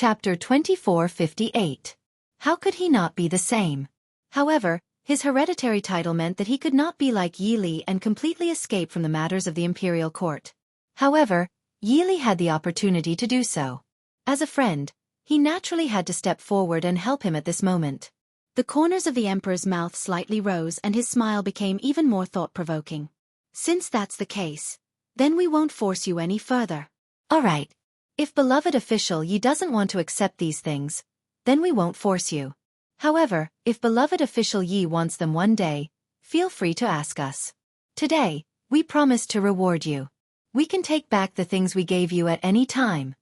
Chapter 2458. How could he not be the same? However, his hereditary title meant that he could not be like Yi Li and completely escape from the matters of the imperial court. However, Yi Li had the opportunity to do so. As a friend, he naturally had to step forward and help him at this moment. The corners of the emperor's mouth slightly rose and his smile became even more thought-provoking. Since that's the case, then we won't force you any further. All right. If beloved official Yi doesn't want to accept these things, then we won't force you. However, if beloved official Yi wants them one day, feel free to ask us. Today, we promise to reward you. We can take back the things we gave you at any time.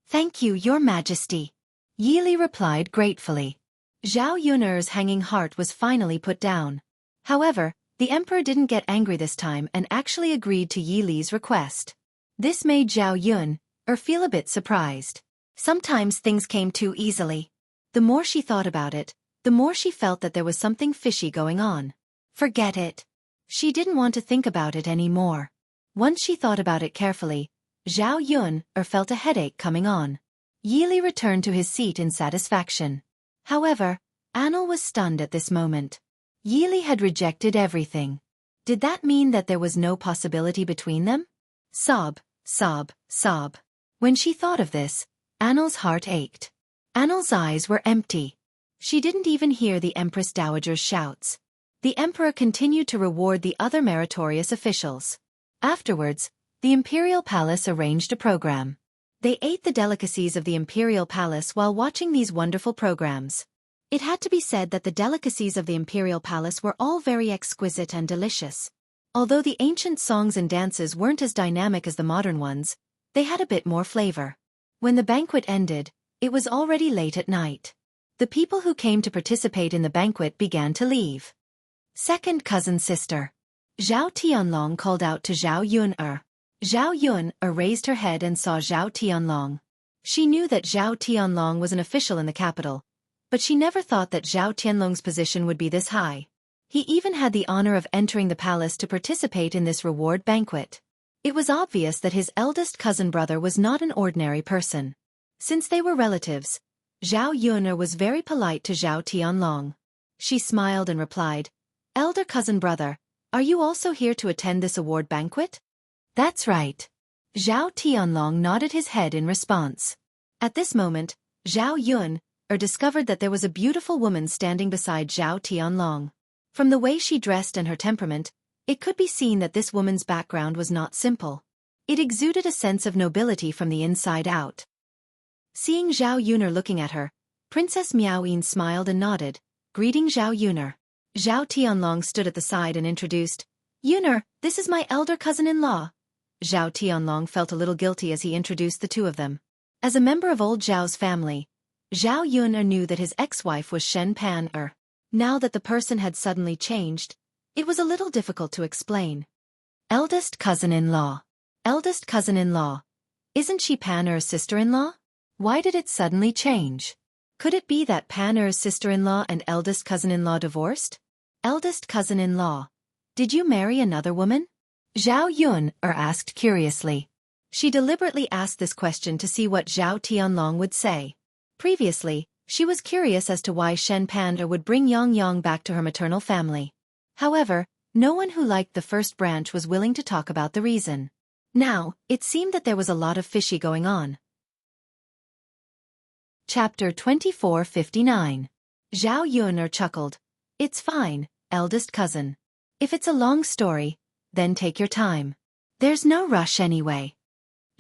Thank you, Your Majesty. Yi Li replied gratefully. Zhao Yun'er's hanging heart was finally put down. However, the emperor didn't get angry this time and actually agreed to Yi Li's request. This made Zhao Yun'er feel a bit surprised. Sometimes things came too easily. The more she thought about it, the more she felt that there was something fishy going on. Forget it. She didn't want to think about it anymore. Once she thought about it carefully, Zhao Yun'er felt a headache coming on. Yi Li returned to his seat in satisfaction. However, Anil was stunned at this moment. Yi Li had rejected everything. Did that mean that there was no possibility between them? Sob, sob, sob. When she thought of this, Anil's heart ached. Anil's eyes were empty. She didn't even hear the Empress Dowager's shouts. The emperor continued to reward the other meritorious officials. Afterwards, the imperial palace arranged a program. They ate the delicacies of the imperial palace while watching these wonderful programs. It had to be said that the delicacies of the imperial palace were all very exquisite and delicious. Although the ancient songs and dances weren't as dynamic as the modern ones, they had a bit more flavor. When the banquet ended, it was already late at night. The people who came to participate in the banquet began to leave. Second cousin sister. Zhao Tianlong called out to Zhao Yun'er. Zhao Yun'er raised her head and saw Zhao Tianlong. She knew that Zhao Tianlong was an official in the capital, but she never thought that Zhao Tianlong's position would be this high. He even had the honor of entering the palace to participate in this reward banquet. It was obvious that his eldest cousin brother was not an ordinary person. Since they were relatives, Zhao Yun'er was very polite to Zhao Tianlong. She smiled and replied, "Elder cousin brother, are you also here to attend this award banquet?" "That's right." Zhao Tianlong nodded his head in response. At this moment, Zhao Yun'er discovered that there was a beautiful woman standing beside Zhao Tianlong. From the way she dressed and her temperament, it could be seen that this woman's background was not simple. It exuded a sense of nobility from the inside out. Seeing Zhao Yun'er looking at her, Princess Miaoyin smiled and nodded, greeting Zhao Yun'er. Zhao Tianlong stood at the side and introduced, "Yun'er, this is my elder cousin-in-law." Zhao Tianlong felt a little guilty as he introduced the two of them. As a member of old Zhao's family, Zhao Yun'er knew that his ex-wife was Shen Pan-er. Now that the person had suddenly changed, it was a little difficult to explain. Eldest cousin-in-law. Eldest cousin-in-law. Isn't she Pan-er's sister-in-law? Why did it suddenly change? Could it be that Pan-er's sister-in-law and eldest cousin-in-law divorced? Eldest cousin-in-law. Did you marry another woman? Zhao Yun'er asked curiously. She deliberately asked this question to see what Zhao Tianlong would say. Previously, she was curious as to why Shen Pan-er would bring Yang back to her maternal family. However, no one who liked the first branch was willing to talk about the reason. Now, it seemed that there was a lot of fishy going on. Chapter 2459. Zhao Yun'er chuckled. "It's fine, eldest cousin. If it's a long story, then take your time. There's no rush anyway."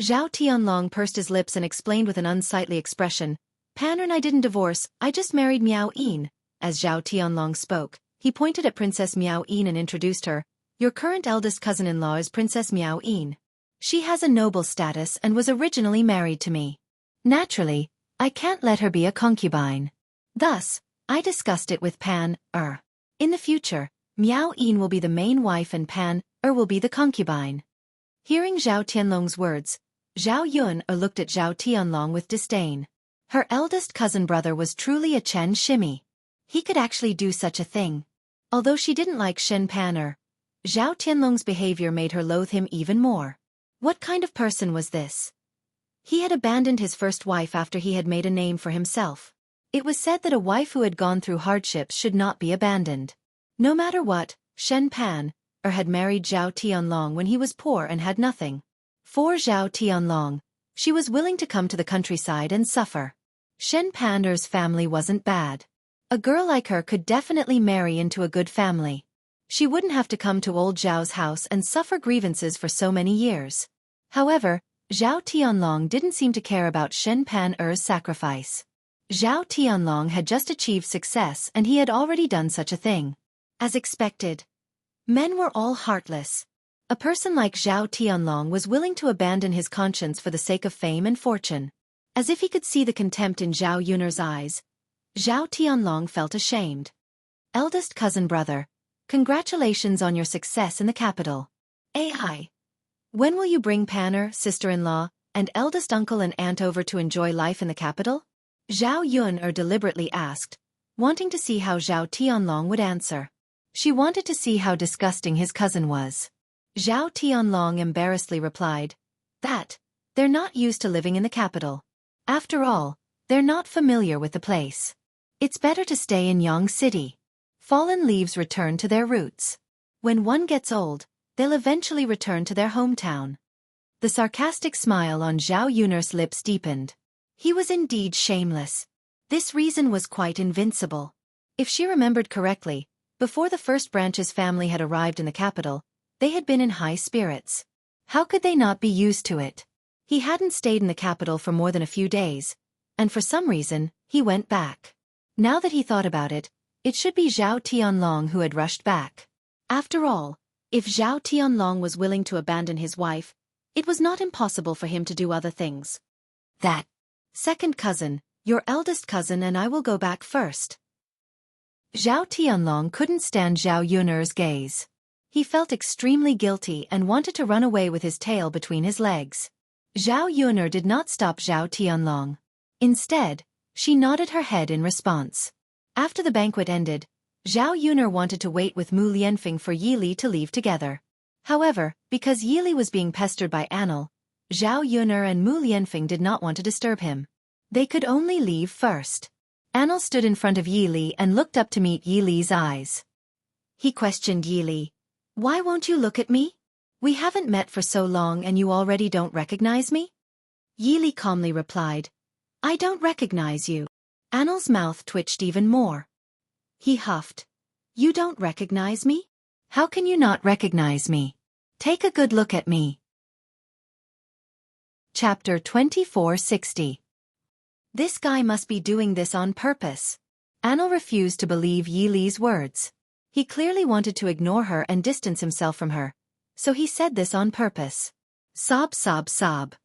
Zhao Tianlong pursed his lips and explained with an unsightly expression, "Pan-er and I didn't divorce, I just married Miaoyin." As Zhao Tianlong spoke, he pointed at Princess Miaoyin and introduced her. "Your current eldest cousin-in-law is Princess Miaoyin. She has a noble status and was originally married to me. Naturally, I can't let her be a concubine. Thus, I discussed it with Pan-er. In the future, Miaoyin will be the main wife and Pan-er will be the concubine." Hearing Zhao Tianlong's words, Zhao Yun'er looked at Zhao Tianlong with disdain. Her eldest cousin brother was truly a Chen Shimi. He could actually do such a thing. Although she didn't like Shen Pan-er, Zhao Tianlong's behavior made her loathe him even more. What kind of person was this? He had abandoned his first wife after he had made a name for himself. It was said that a wife who had gone through hardships should not be abandoned. No matter what, Shen Pan had married Zhao Tianlong when he was poor and had nothing. For Zhao Tianlong, she was willing to come to the countryside and suffer. Shen Pan's family wasn't bad. A girl like her could definitely marry into a good family. She wouldn't have to come to old Zhao's house and suffer grievances for so many years. However, Zhao Tianlong didn't seem to care about Shen Pan's sacrifice. Zhao Tianlong had just achieved success and he had already done such a thing. As expected, men were all heartless. A person like Zhao Tianlong was willing to abandon his conscience for the sake of fame and fortune. As if he could see the contempt in Zhao Yun'er's eyes, Zhao Tianlong felt ashamed. Eldest cousin brother, congratulations on your success in the capital. Ai. When will you bring Pan'er, sister-in-law, and eldest uncle and aunt over to enjoy life in the capital? Zhao Yun'er deliberately asked, wanting to see how Zhao Tianlong would answer. She wanted to see how disgusting his cousin was. Zhao Tianlong embarrassedly replied, that they're not used to living in the capital. After all, they're not familiar with the place. It's better to stay in Yang City. Fallen leaves return to their roots. When one gets old, they'll eventually return to their hometown. The sarcastic smile on Zhao Yun'er's lips deepened. He was indeed shameless. This reason was quite invincible. If she remembered correctly, before the first branch's family had arrived in the capital, they had been in high spirits. How could they not be used to it? He hadn't stayed in the capital for more than a few days, and for some reason, he went back. Now that he thought about it, it should be Zhao Tianlong who had rushed back. After all, if Zhao Tianlong was willing to abandon his wife, it was not impossible for him to do other things. That second cousin, your eldest cousin, and I will go back first. Zhao Tianlong couldn't stand Zhao Yun'er's gaze. He felt extremely guilty and wanted to run away with his tail between his legs. Zhao Yun'er did not stop Zhao Tianlong. Instead, she nodded her head in response. After the banquet ended, Zhao Yun'er wanted to wait with Mu Lianfeng for Yi Li to leave together. However, because Yi Li was being pestered by Anil, Zhao Yun'er and Mu Lianfeng did not want to disturb him. They could only leave first. Anil stood in front of Yi Li and looked up to meet Yi Li's eyes. He questioned Yi Li. Why won't you look at me? We haven't met for so long and you already don't recognize me? Yi Li calmly replied, I don't recognize you. Anil's mouth twitched even more. He huffed. You don't recognize me? How can you not recognize me? Take a good look at me. Chapter 2460. This guy must be doing this on purpose. Anil refused to believe Yi Li's words. He clearly wanted to ignore her and distance himself from her, so he said this on purpose. Sob, sob, sob.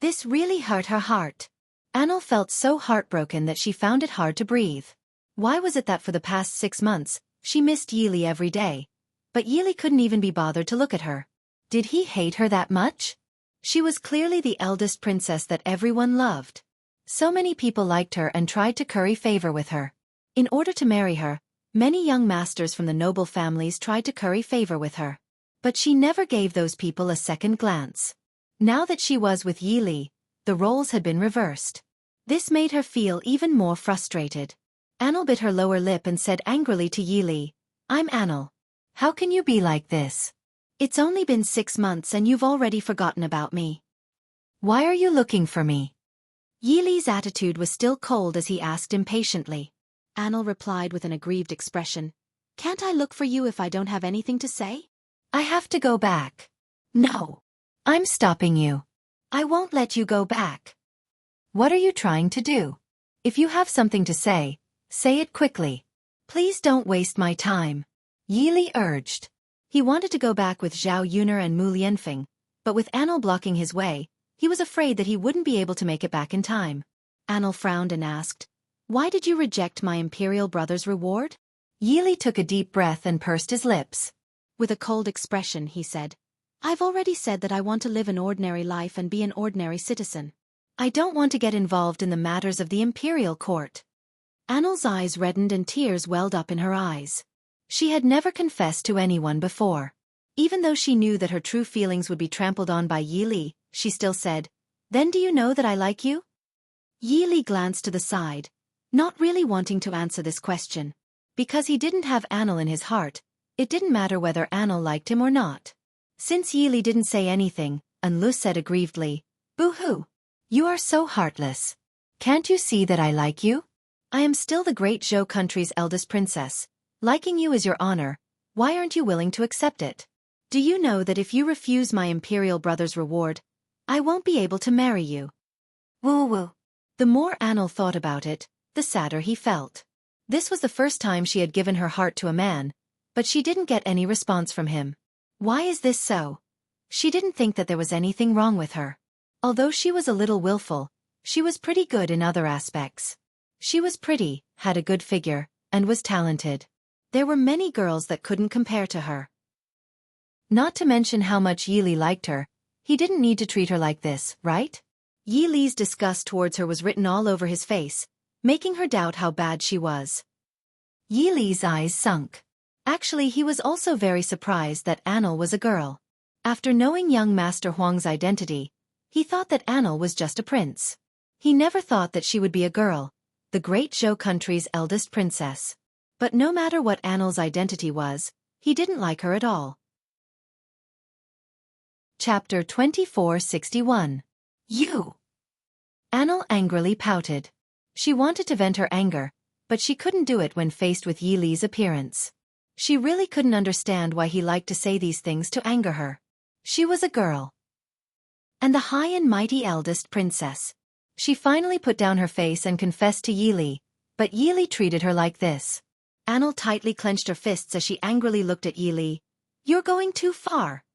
This really hurt her heart. Anil felt so heartbroken that she found it hard to breathe. Why was it that for the past 6 months, she missed Yi Li every day, but Yi Li couldn't even be bothered to look at her? Did he hate her that much? She was clearly the eldest princess that everyone loved. So many people liked her and tried to curry favor with her. In order to marry her, many young masters from the noble families tried to curry favor with her. But she never gave those people a second glance. Now that she was with Yi Li, the roles had been reversed. This made her feel even more frustrated. Anil bit her lower lip and said angrily to Yi Li, I'm Anil. How can you be like this? It's only been 6 months and you've already forgotten about me. Why are you looking for me? Yi Li's attitude was still cold as he asked impatiently. Anil replied with an aggrieved expression, Can't I look for you if I don't have anything to say? I have to go back. No. I'm stopping you. I won't let you go back. What are you trying to do? If you have something to say it quickly. Please don't waste my time. Yi Li urged. He wanted to go back with Zhao Yun'er and Mu Lianfeng, but with Anil blocking his way, he was afraid that he wouldn't be able to make it back in time. Anil frowned and asked, Why did you reject my imperial brother's reward? Yi Li took a deep breath and pursed his lips. With a cold expression, he said, I've already said that I want to live an ordinary life and be an ordinary citizen. I don't want to get involved in the matters of the imperial court. Anil's eyes reddened and tears welled up in her eyes. She had never confessed to anyone before. Even though she knew that her true feelings would be trampled on by Yi Li, she still said, Then do you know that I like you? Yi Li glanced to the side, not really wanting to answer this question. Because he didn't have Anil in his heart, it didn't matter whether Anil liked him or not. Since Yi Li didn't say anything, Anlu said aggrievedly, "Boo-hoo! You are so heartless. Can't you see that I like you? I am still the great Zhou country's eldest princess. Liking you is your honor. Why aren't you willing to accept it? Do you know that if you refuse my imperial brother's reward, I won't be able to marry you?" Woo-woo. The more Anil thought about it, the sadder he felt. This was the first time she had given her heart to a man, but she didn't get any response from him. Why is this so? She didn't think that there was anything wrong with her. Although she was a little willful, she was pretty good in other aspects. She was pretty, had a good figure, and was talented. There were many girls that couldn't compare to her. Not to mention how much Yi Li liked her, he didn't need to treat her like this, right? Yi Li's disgust towards her was written all over his face, making her doubt how bad she was. Yi Li's eyes sunk. Actually, he was also very surprised that Anil was a girl. After knowing young Master Huang's identity, he thought that Anil was just a prince. He never thought that she would be a girl, the great Zhou country's eldest princess. But no matter what Anil's identity was, he didn't like her at all. Chapter 2461. You! Anil angrily pouted. She wanted to vent her anger, but she couldn't do it when faced with Yi Li's appearance. She really couldn't understand why he liked to say these things to anger her. She was a girl. And the high and mighty eldest princess. She finally put down her face and confessed to Yi Li, but Yi Li treated her like this. Anil tightly clenched her fists as she angrily looked at Yi Li. "You're going too far.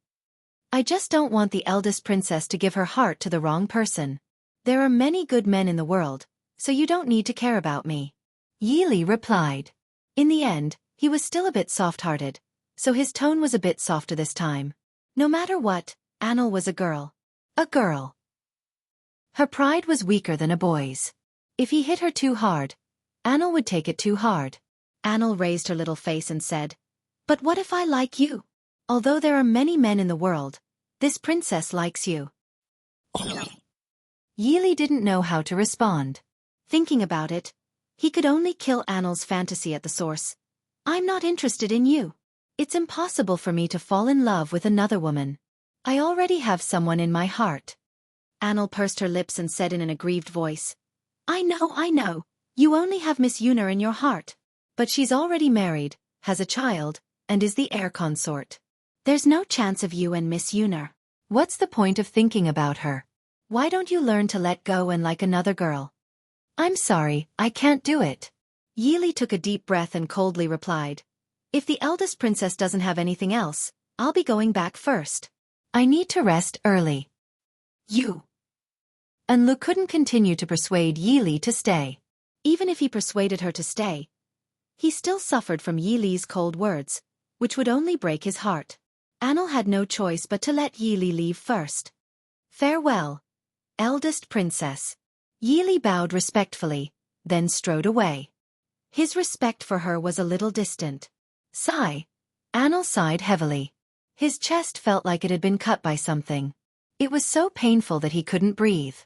I just don't want the eldest princess to give her heart to the wrong person. There are many good men in the world, so you don't need to care about me." Yi Li replied. In the end, he was still a bit soft-hearted, so his tone was a bit softer this time. No matter what, Anil was a girl. A girl. Her pride was weaker than a boy's. If he hit her too hard, Anil would take it too hard. Anil raised her little face and said, "But what if I like you? Although there are many men in the world, this princess likes you." Yi Li didn't know how to respond. Thinking about it, he could only kill Anil's fantasy at the source. "I'm not interested in you. It's impossible for me to fall in love with another woman. I already have someone in my heart." Anil pursed her lips and said in an aggrieved voice, I know. You only have Miss Yuner in your heart. But she's already married, has a child, and is the heir consort. There's no chance of you and Miss Yuner. What's the point of thinking about her? Why don't you learn to let go and like another girl?" "I'm sorry, I can't do it." Yi Li took a deep breath and coldly replied, "If the eldest princess doesn't have anything else, I'll be going back first. I need to rest early." "You." Anlu couldn't continue to persuade Yi Li to stay. Even if he persuaded her to stay, he still suffered from Yi Li's cold words, which would only break his heart. Anil had no choice but to let Yi Li leave first. "Farewell, eldest princess." Yi Li bowed respectfully, then strode away. His respect for her was a little distant. Sigh. Anil sighed heavily. His chest felt like it had been cut by something. It was so painful that he couldn't breathe.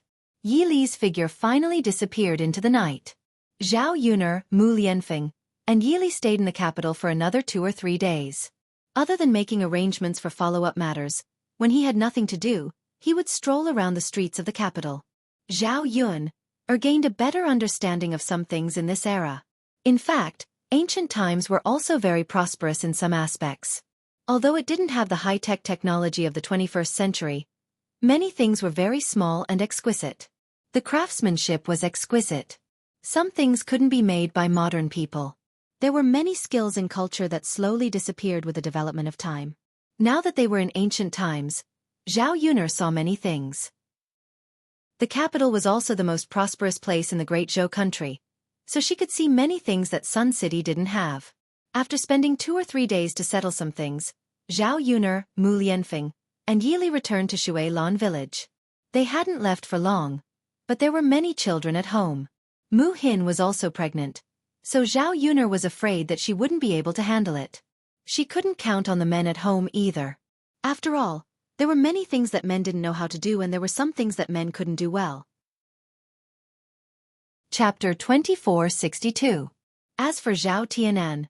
Yi Li's figure finally disappeared into the night. Zhao Yuner, Mu Lianfeng, and Yi Li stayed in the capital for another 2 or 3 days. Other than making arrangements for follow-up matters, when he had nothing to do, he would stroll around the streets of the capital. Zhao Yun gained a better understanding of some things in this era. In fact, ancient times were also very prosperous in some aspects. Although it didn't have the high-tech technology of the 21st century, many things were very small and exquisite. The craftsmanship was exquisite. Some things couldn't be made by modern people. There were many skills in culture that slowly disappeared with the development of time. Now that they were in ancient times, Zhao Yuner saw many things. The capital was also the most prosperous place in the Great Zhou country, so she could see many things that Sun City didn't have. After spending 2 or 3 days to settle some things, Zhao Yuner, Mu Lianfeng, and Yi Li returned to Shui Lan village. They hadn't left for long, but there were many children at home. Mu Hin was also pregnant, so Zhao Yuner was afraid that she wouldn't be able to handle it. She couldn't count on the men at home either. After all, There were many things that men didn't know how to do, and there were some things that men couldn't do well. Chapter 2462. As for Zhao Tianan,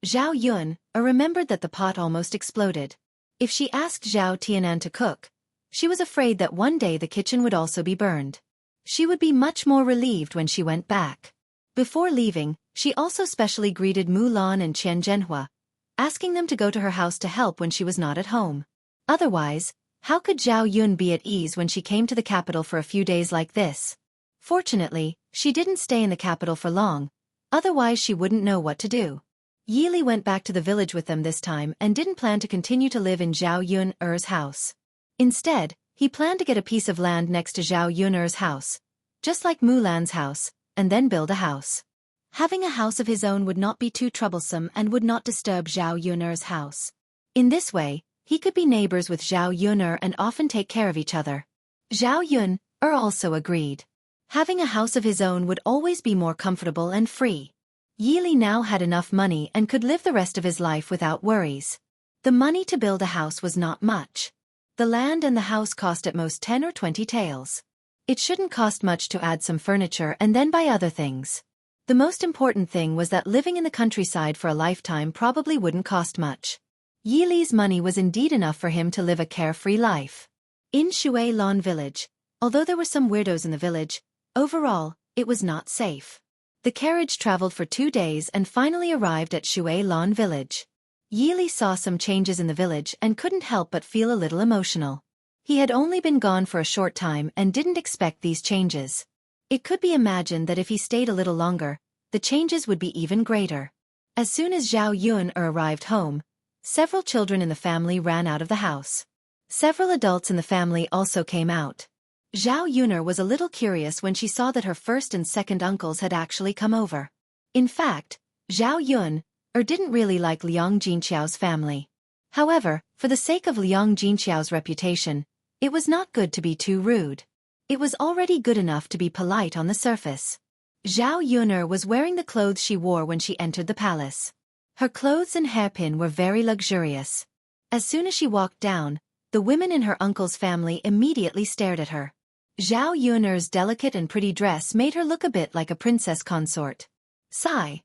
Zhao Yun remembered that the pot almost exploded. If she asked Zhao Tianan to cook, she was afraid that one day the kitchen would also be burned. She would be much more relieved when she went back. Before leaving, she also specially greeted Mulan and Qian Zhenhua, asking them to go to her house to help when she was not at home. Otherwise, how could Zhao Yun be at ease when she came to the capital for a few days like this? Fortunately, she didn't stay in the capital for long, otherwise she wouldn't know what to do. Yi Li went back to the village with them this time and didn't plan to continue to live in Zhao Yun's house. Instead, he planned to get a piece of land next to Zhao Yun's house, just like Mulan's house, and then build a house. Having a house of his own would not be too troublesome and would not disturb Zhao Yun's house. In this way, he could be neighbors with Zhao Yun and often take care of each other. Zhao Yun also agreed. Having a house of his own would always be more comfortable and free. Yi Li now had enough money and could live the rest of his life without worries. The money to build a house was not much. The land and the house cost at most 10 or 20 taels. It shouldn't cost much to add some furniture and then buy other things. The most important thing was that living in the countryside for a lifetime probably wouldn't cost much. Yi Li's money was indeed enough for him to live a carefree life. In Shui Lan village, although there were some weirdos in the village, overall, it was not safe. The carriage traveled for 2 days and finally arrived at Shui Lan village. Yi Li saw some changes in the village and couldn't help but feel a little emotional. He had only been gone for a short time and didn't expect these changes. It could be imagined that if he stayed a little longer, the changes would be even greater. As soon as Zhao Yun arrived home, several children in the family ran out of the house. Several adults in the family also came out. Zhao Yun was a little curious when she saw that her first and second uncles had actually come over. In fact, Zhao Yun didn't really like Liang Jinqiao's family. However, for the sake of Liang Jinqiao's reputation, it was not good to be too rude. It was already good enough to be polite on the surface. Zhao Yun was wearing the clothes she wore when she entered the palace. Her clothes and hairpin were very luxurious. As soon as she walked down, the women in her uncle's family immediately stared at her. Zhao Yun's delicate and pretty dress made her look a bit like a princess consort. Sigh.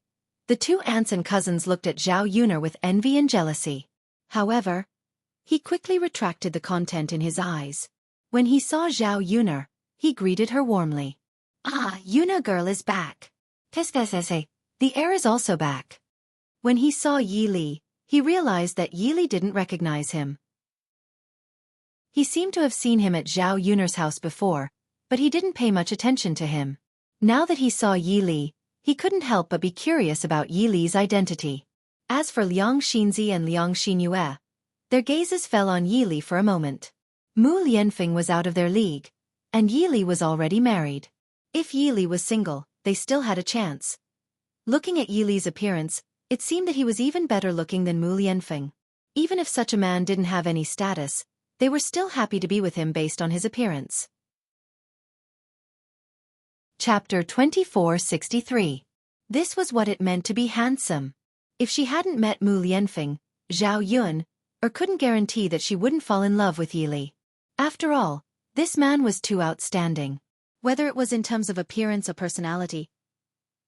The 2 aunts and cousins looked at Zhao Yun with envy and jealousy. However, he quickly retracted the content in his eyes. When he saw Zhao Yun, he greeted her warmly. Ah, Yuna girl is back. The heir is also back. When he saw Yi Li, he realized that Yi Li didn't recognize him. He seemed to have seen him at Zhao Yun's house before, but he didn't pay much attention to him. Now that he saw Yi Li, he couldn't help but be curious about Yi Li's identity. As for Liang Xinzi and Liang Xinyue, their gazes fell on Yi Li for a moment. Mu Lianfeng was out of their league, and Yi Li was already married. If Yi Li was single, they still had a chance. Looking at Yi Li's appearance, it seemed that he was even better looking than Mu Lianfeng. Even if such a man didn't have any status, they were still happy to be with him based on his appearance. Chapter 2463. This was what it meant to be handsome. If she hadn't met Mu Lianfeng, Zhao Yun couldn't guarantee that she wouldn't fall in love with Yi Li. After all, this man was too outstanding. Whether it was in terms of appearance or personality,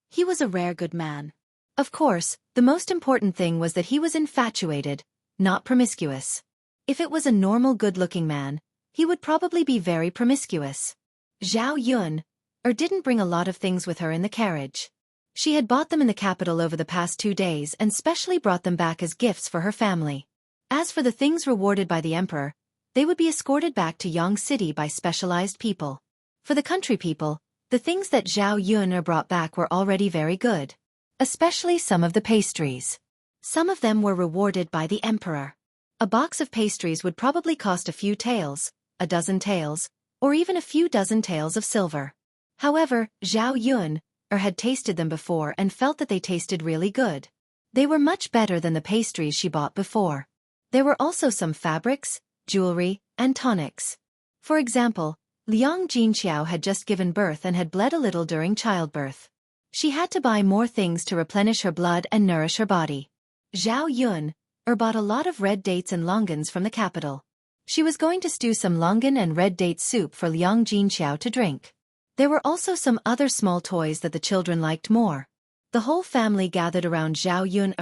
he was a rare good man. Of course, the most important thing was that he was infatuated, not promiscuous. If it was a normal good-looking man, he would probably be very promiscuous. Zhao Yun didn't bring a lot of things with her in the carriage. She had bought them in the capital over the past 2 days and specially brought them back as gifts for her family. As for the things rewarded by the emperor, they would be escorted back to Yang City by specialized people. For the country people, the things that Zhao Yun brought back were already very good. Especially some of the pastries. Some of them were rewarded by the emperor. A box of pastries would probably cost a few taels, a dozen taels, or even a few dozen taels of silver. However, Zhao Yun had tasted them before and felt that they tasted really good. They were much better than the pastries she bought before. There were also some fabrics, jewelry, and tonics. For example, Liang Jinqiao had just given birth and had bled a little during childbirth. She had to buy more things to replenish her blood and nourish her body. Zhao Yun bought a lot of red dates and longans from the capital. She was going to stew some longan and red date soup for Liang Jinqiao to drink. There were also some other small toys that the children liked more. The whole family gathered around Zhao Yun,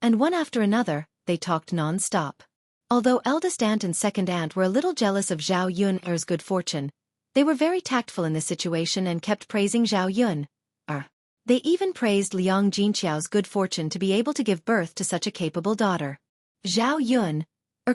and one after another, they talked non-stop. Although eldest aunt and second aunt were a little jealous of Zhao Yun's good fortune, they were very tactful in this situation and kept praising Zhao Yun. They even praised Liang Jinqiao's good fortune to be able to give birth to such a capable daughter. Zhao Yun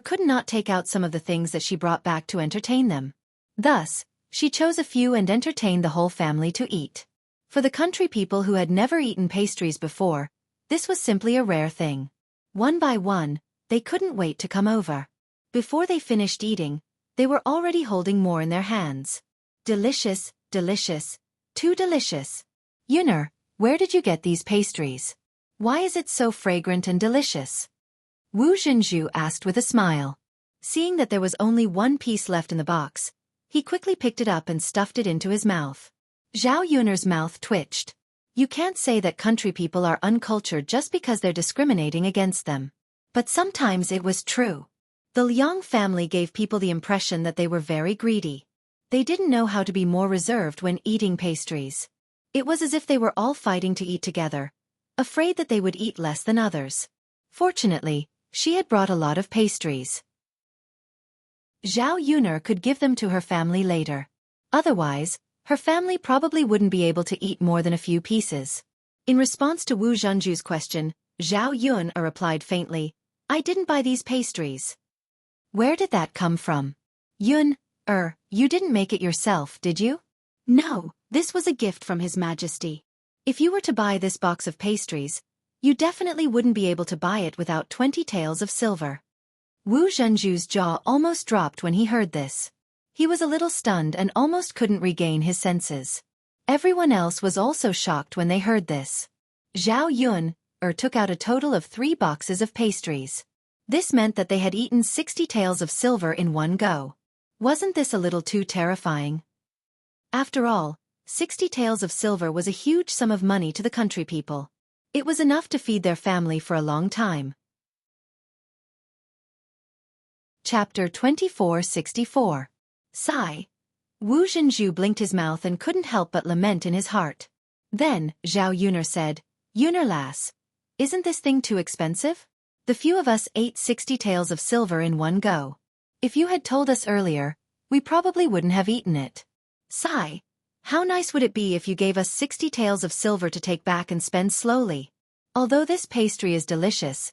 could not take out some of the things that she brought back to entertain them. Thus, she chose a few and entertained the whole family to eat. For the country people who had never eaten pastries before, this was simply a rare thing. One by one, they couldn't wait to come over. Before they finished eating, they were already holding more in their hands. Delicious, delicious, too delicious. Yun'er, where did you get these pastries? Why is it so fragrant and delicious? Wu Zhenju asked with a smile. Seeing that there was only one piece left in the box, he quickly picked it up and stuffed it into his mouth. Zhao Yun'er's mouth twitched. You can't say that country people are uncultured just because they're discriminating against them. But sometimes it was true. The Liang family gave people the impression that they were very greedy. They didn't know how to be more reserved when eating pastries. It was as if they were all fighting to eat together, afraid that they would eat less than others. Fortunately, she had brought a lot of pastries. Zhao Yun'er could give them to her family later. Otherwise, her family probably wouldn't be able to eat more than a few pieces. In response to Wu Zhenju's question, Zhao Yun'er replied faintly, I didn't buy these pastries. Where did that come from? Yun'er, you didn't make it yourself, did you? No, this was a gift from His Majesty. If you were to buy this box of pastries, you definitely wouldn't be able to buy it without 20 taels of silver. Wu Zhenju's jaw almost dropped when he heard this. He was a little stunned and almost couldn't regain his senses. Everyone else was also shocked when they heard this. Zhao Yun'er took out a total of 3 boxes of pastries. This meant that they had eaten 60 taels of silver in one go. Wasn't this a little too terrifying? After all, 60 taels of silver was a huge sum of money to the country people. It was enough to feed their family for a long time. Chapter 2464. Sigh. Wu Zhenju blinked his mouth and couldn't help but lament in his heart. Then, Zhao Yun'er said, Yun'er lass, isn't this thing too expensive? The few of us ate 60 taels of silver in one go. If you had told us earlier, we probably wouldn't have eaten it. Sigh. How nice would it be if you gave us 60 taels of silver to take back and spend slowly? Although this pastry is delicious,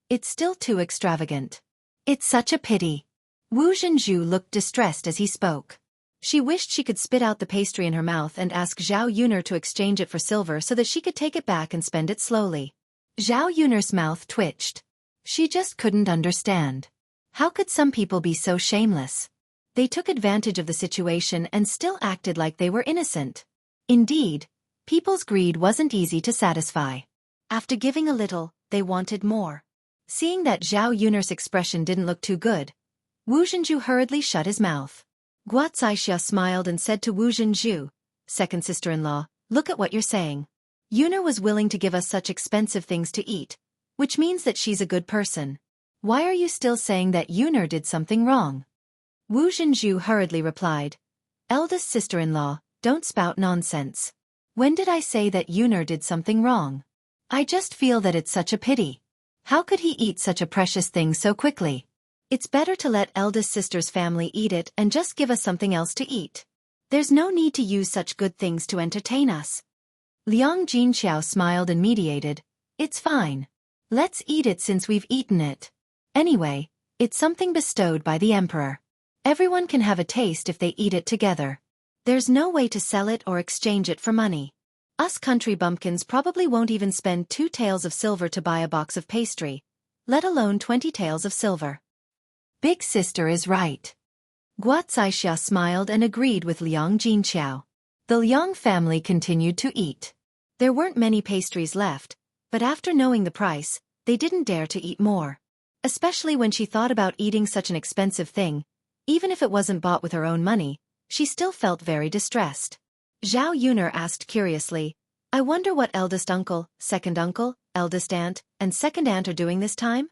it's still too extravagant. It's such a pity. Wu Zhenju looked distressed as he spoke. She wished she could spit out the pastry in her mouth and ask Zhao Yun'er to exchange it for silver so that she could take it back and spend it slowly. Zhao Yun'er's mouth twitched. She just couldn't understand. How could some people be so shameless? They took advantage of the situation and still acted like they were innocent. Indeed, people's greed wasn't easy to satisfy. After giving a little, they wanted more. Seeing that Zhao Yun'er's expression didn't look too good, Wu Zhenju hurriedly shut his mouth. Guacaixia smiled and said to Wu Zhenju, second sister-in-law, look at what you're saying. Yun'er was willing to give us such expensive things to eat, which means that she's a good person. Why are you still saying that Yun'er did something wrong? Wu Zhenju hurriedly replied, eldest sister-in-law, don't spout nonsense. When did I say that Yun'er did something wrong? I just feel that it's such a pity. How could he eat such a precious thing so quickly? It's better to let eldest sister's family eat it and just give us something else to eat. There's no need to use such good things to entertain us. Liang Jinqiao smiled and mediated, it's fine. Let's eat it since we've eaten it. Anyway, it's something bestowed by the emperor. Everyone can have a taste if they eat it together. There's no way to sell it or exchange it for money. Us country bumpkins probably won't even spend 2 taels of silver to buy a box of pastry, let alone 20 taels of silver. Big sister is right. Guacaixia smiled and agreed with Liang Jinqiao. The Liang family continued to eat. There weren't many pastries left, but after knowing the price, they didn't dare to eat more. Especially when she thought about eating such an expensive thing. Even if it wasn't bought with her own money, she still felt very distressed. Zhao Yun'er asked curiously, I wonder what eldest uncle, eldest aunt, and second aunt are doing this time?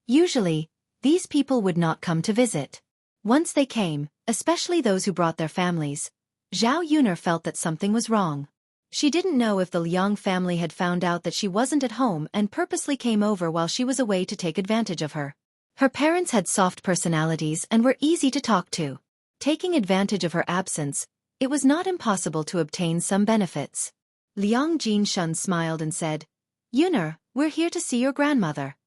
Usually, these people would not come to visit. Once they came, especially those who brought their families, Zhao Yuner felt that something was wrong. She didn't know if the Liang family had found out that she wasn't at home and purposely came over while she was away to take advantage of her. Her parents had soft personalities and were easy to talk to. Taking advantage of her absence, it was not impossible to obtain some benefits. Liang Jinshun smiled and said, "Yuner, we're here to see your grandmother."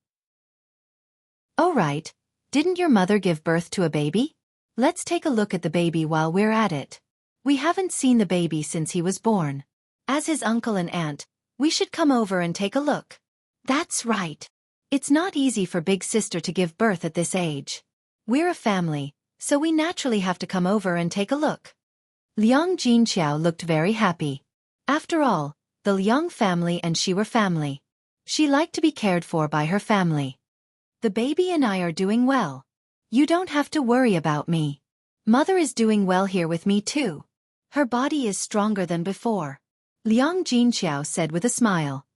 "Oh right, didn't your mother give birth to a baby? Let's take a look at the baby while we're at it. We haven't seen the baby since he was born. As his uncle and aunt, we should come over and take a look." "That's right. It's not easy for big sister to give birth at this age. We're a family, so we naturally have to come over and take a look." Liang Jinqiao looked very happy. After all, the Liang family and she were family. She liked to be cared for by her family. "The baby and I are doing well. You don't have to worry about me. Mother is doing well here with me too. Her body is stronger than before," Liang Jinqiao said with a smile.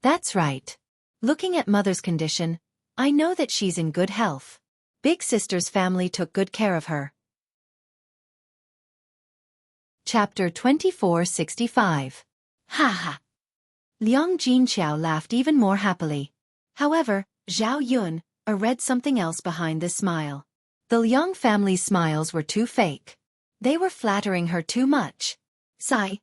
"That's right. Looking at mother's condition, I know that she's in good health. Big sister's family took good care of her." Chapter 2465. Ha. Liang Jinqiao laughed even more happily. However, Zhao Yun read something else behind this smile. The Liang family's smiles were too fake. They were flattering her too much. Sigh.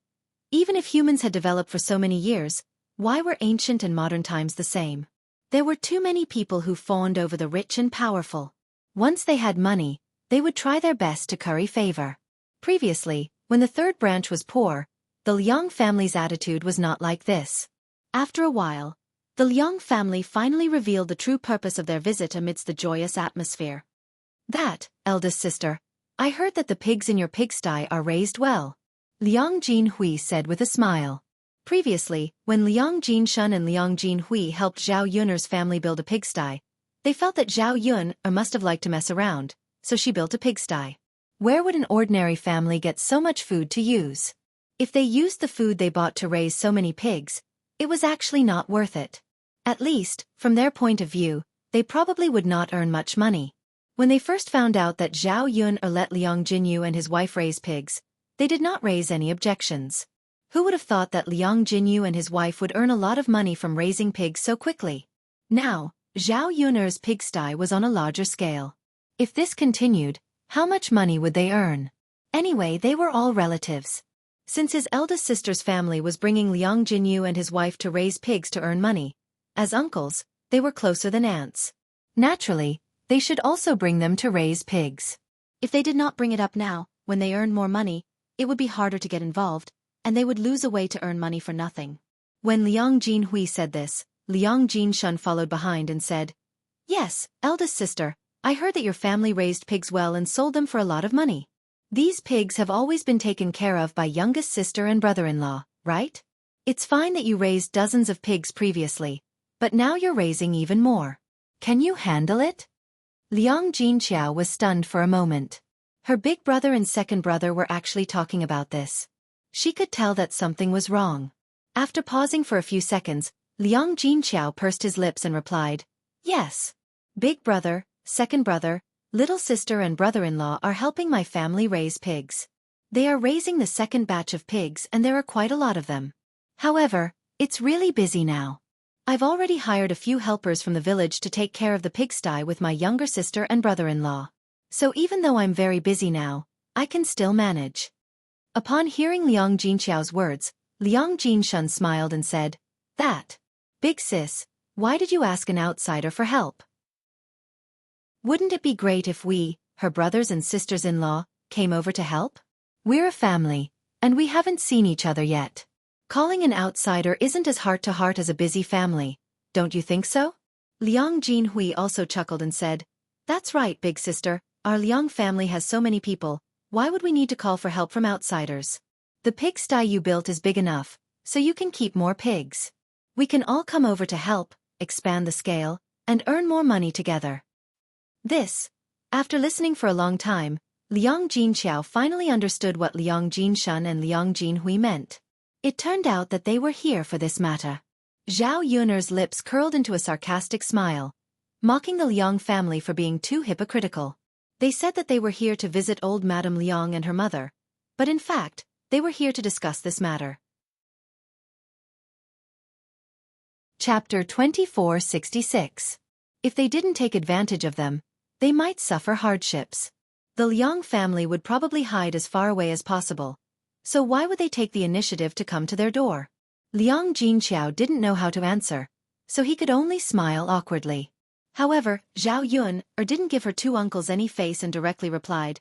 Even if humans had developed for so many years, why were ancient and modern times the same? There were too many people who fawned over the rich and powerful. Once they had money, they would try their best to curry favor. Previously, when the third branch was poor, the Liang family's attitude was not like this. After a while, the Liang family finally revealed the true purpose of their visit amidst the joyous atmosphere. "That, eldest sister, I heard that the pigs in your pigsty are raised well," Liang Jinhui said with a smile. Previously, when Liang Jinshun and Liang Jinhui helped Zhao Yuner's family build a pigsty, they felt that Zhao Yun must have liked to mess around, so she built a pigsty. Where would an ordinary family get so much food to use? If they used the food they bought to raise so many pigs, it was actually not worth it. At least, from their point of view, they probably would not earn much money. When they first found out that Zhao Yun let Liang Jinyu and his wife raise pigs, they did not raise any objections. Who would have thought that Liang Jinyu and his wife would earn a lot of money from raising pigs so quickly? Now, Zhao Yun's pigsty was on a larger scale. If this continued, how much money would they earn? Anyway, they were all relatives. Since his eldest sister's family was bringing Liang Jinyu and his wife to raise pigs to earn money, as uncles, they were closer than aunts. Naturally, they should also bring them to raise pigs. If they did not bring it up now, when they earned more money, it would be harder to get involved, and they would lose a way to earn money for nothing. When Liang Jinhui said this, Liang Jinshun followed behind and said, "Yes, eldest sister, I heard that your family raised pigs well and sold them for a lot of money. These pigs have always been taken care of by youngest sister and brother-in-law, right? It's fine that you raised dozens of pigs previously, but now you're raising even more. Can you handle it?" Liang Jinqiao was stunned for a moment. Her big brother and second brother were actually talking about this. She could tell that something was wrong. After pausing for a few seconds, Liang Jinqiao pursed his lips and replied, "Yes. Big brother, second brother, little sister and brother-in-law are helping my family raise pigs. They are raising the second batch of pigs and there are quite a lot of them. However, it's really busy now. I've already hired a few helpers from the village to take care of the pigsty with my younger sister and brother-in-law. So even though I'm very busy now, I can still manage." Upon hearing Liang Jinqiao's words, Liang Jinshun smiled and said, "That. Big sis, why did you ask an outsider for help? Wouldn't it be great if we, her brothers and sisters-in-law, came over to help? We're a family, and we haven't seen each other yet. Calling an outsider isn't as heart-to-heart as a busy family, don't you think so?" Liang Jinhui also chuckled and said, "That's right, big sister, our Liang family has so many people, why would we need to call for help from outsiders? The pigsty you built is big enough, so you can keep more pigs. We can all come over to help, expand the scale, and earn more money together." After listening for a long time, Liang Jinqiao finally understood what Liang Jinshun and Liang Jinhui meant. It turned out that they were here for this matter. Zhao Yun's lips curled into a sarcastic smile, mocking the Liang family for being too hypocritical. They said that they were here to visit old Madame Liang and her mother, but in fact, they were here to discuss this matter. Chapter 2466. If they didn't take advantage of them, they might suffer hardships. The Liang family would probably hide as far away as possible, so why would they take the initiative to come to their door? Liang Jinqiao didn't know how to answer, so he could only smile awkwardly. However, Zhao Yun didn't give her two uncles any face and directly replied,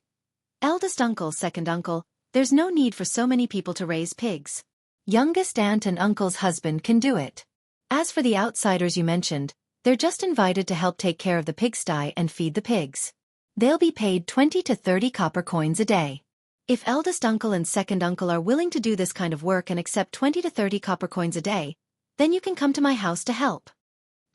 "Eldest uncle, second uncle, there's no need for so many people to raise pigs. Youngest aunt and uncle's husband can do it. As for the outsiders you mentioned, they're just invited to help take care of the pigsty and feed the pigs. They'll be paid 20 to 30 copper coins a day. If eldest uncle and second uncle are willing to do this kind of work and accept 20 to 30 copper coins a day, then you can come to my house to help."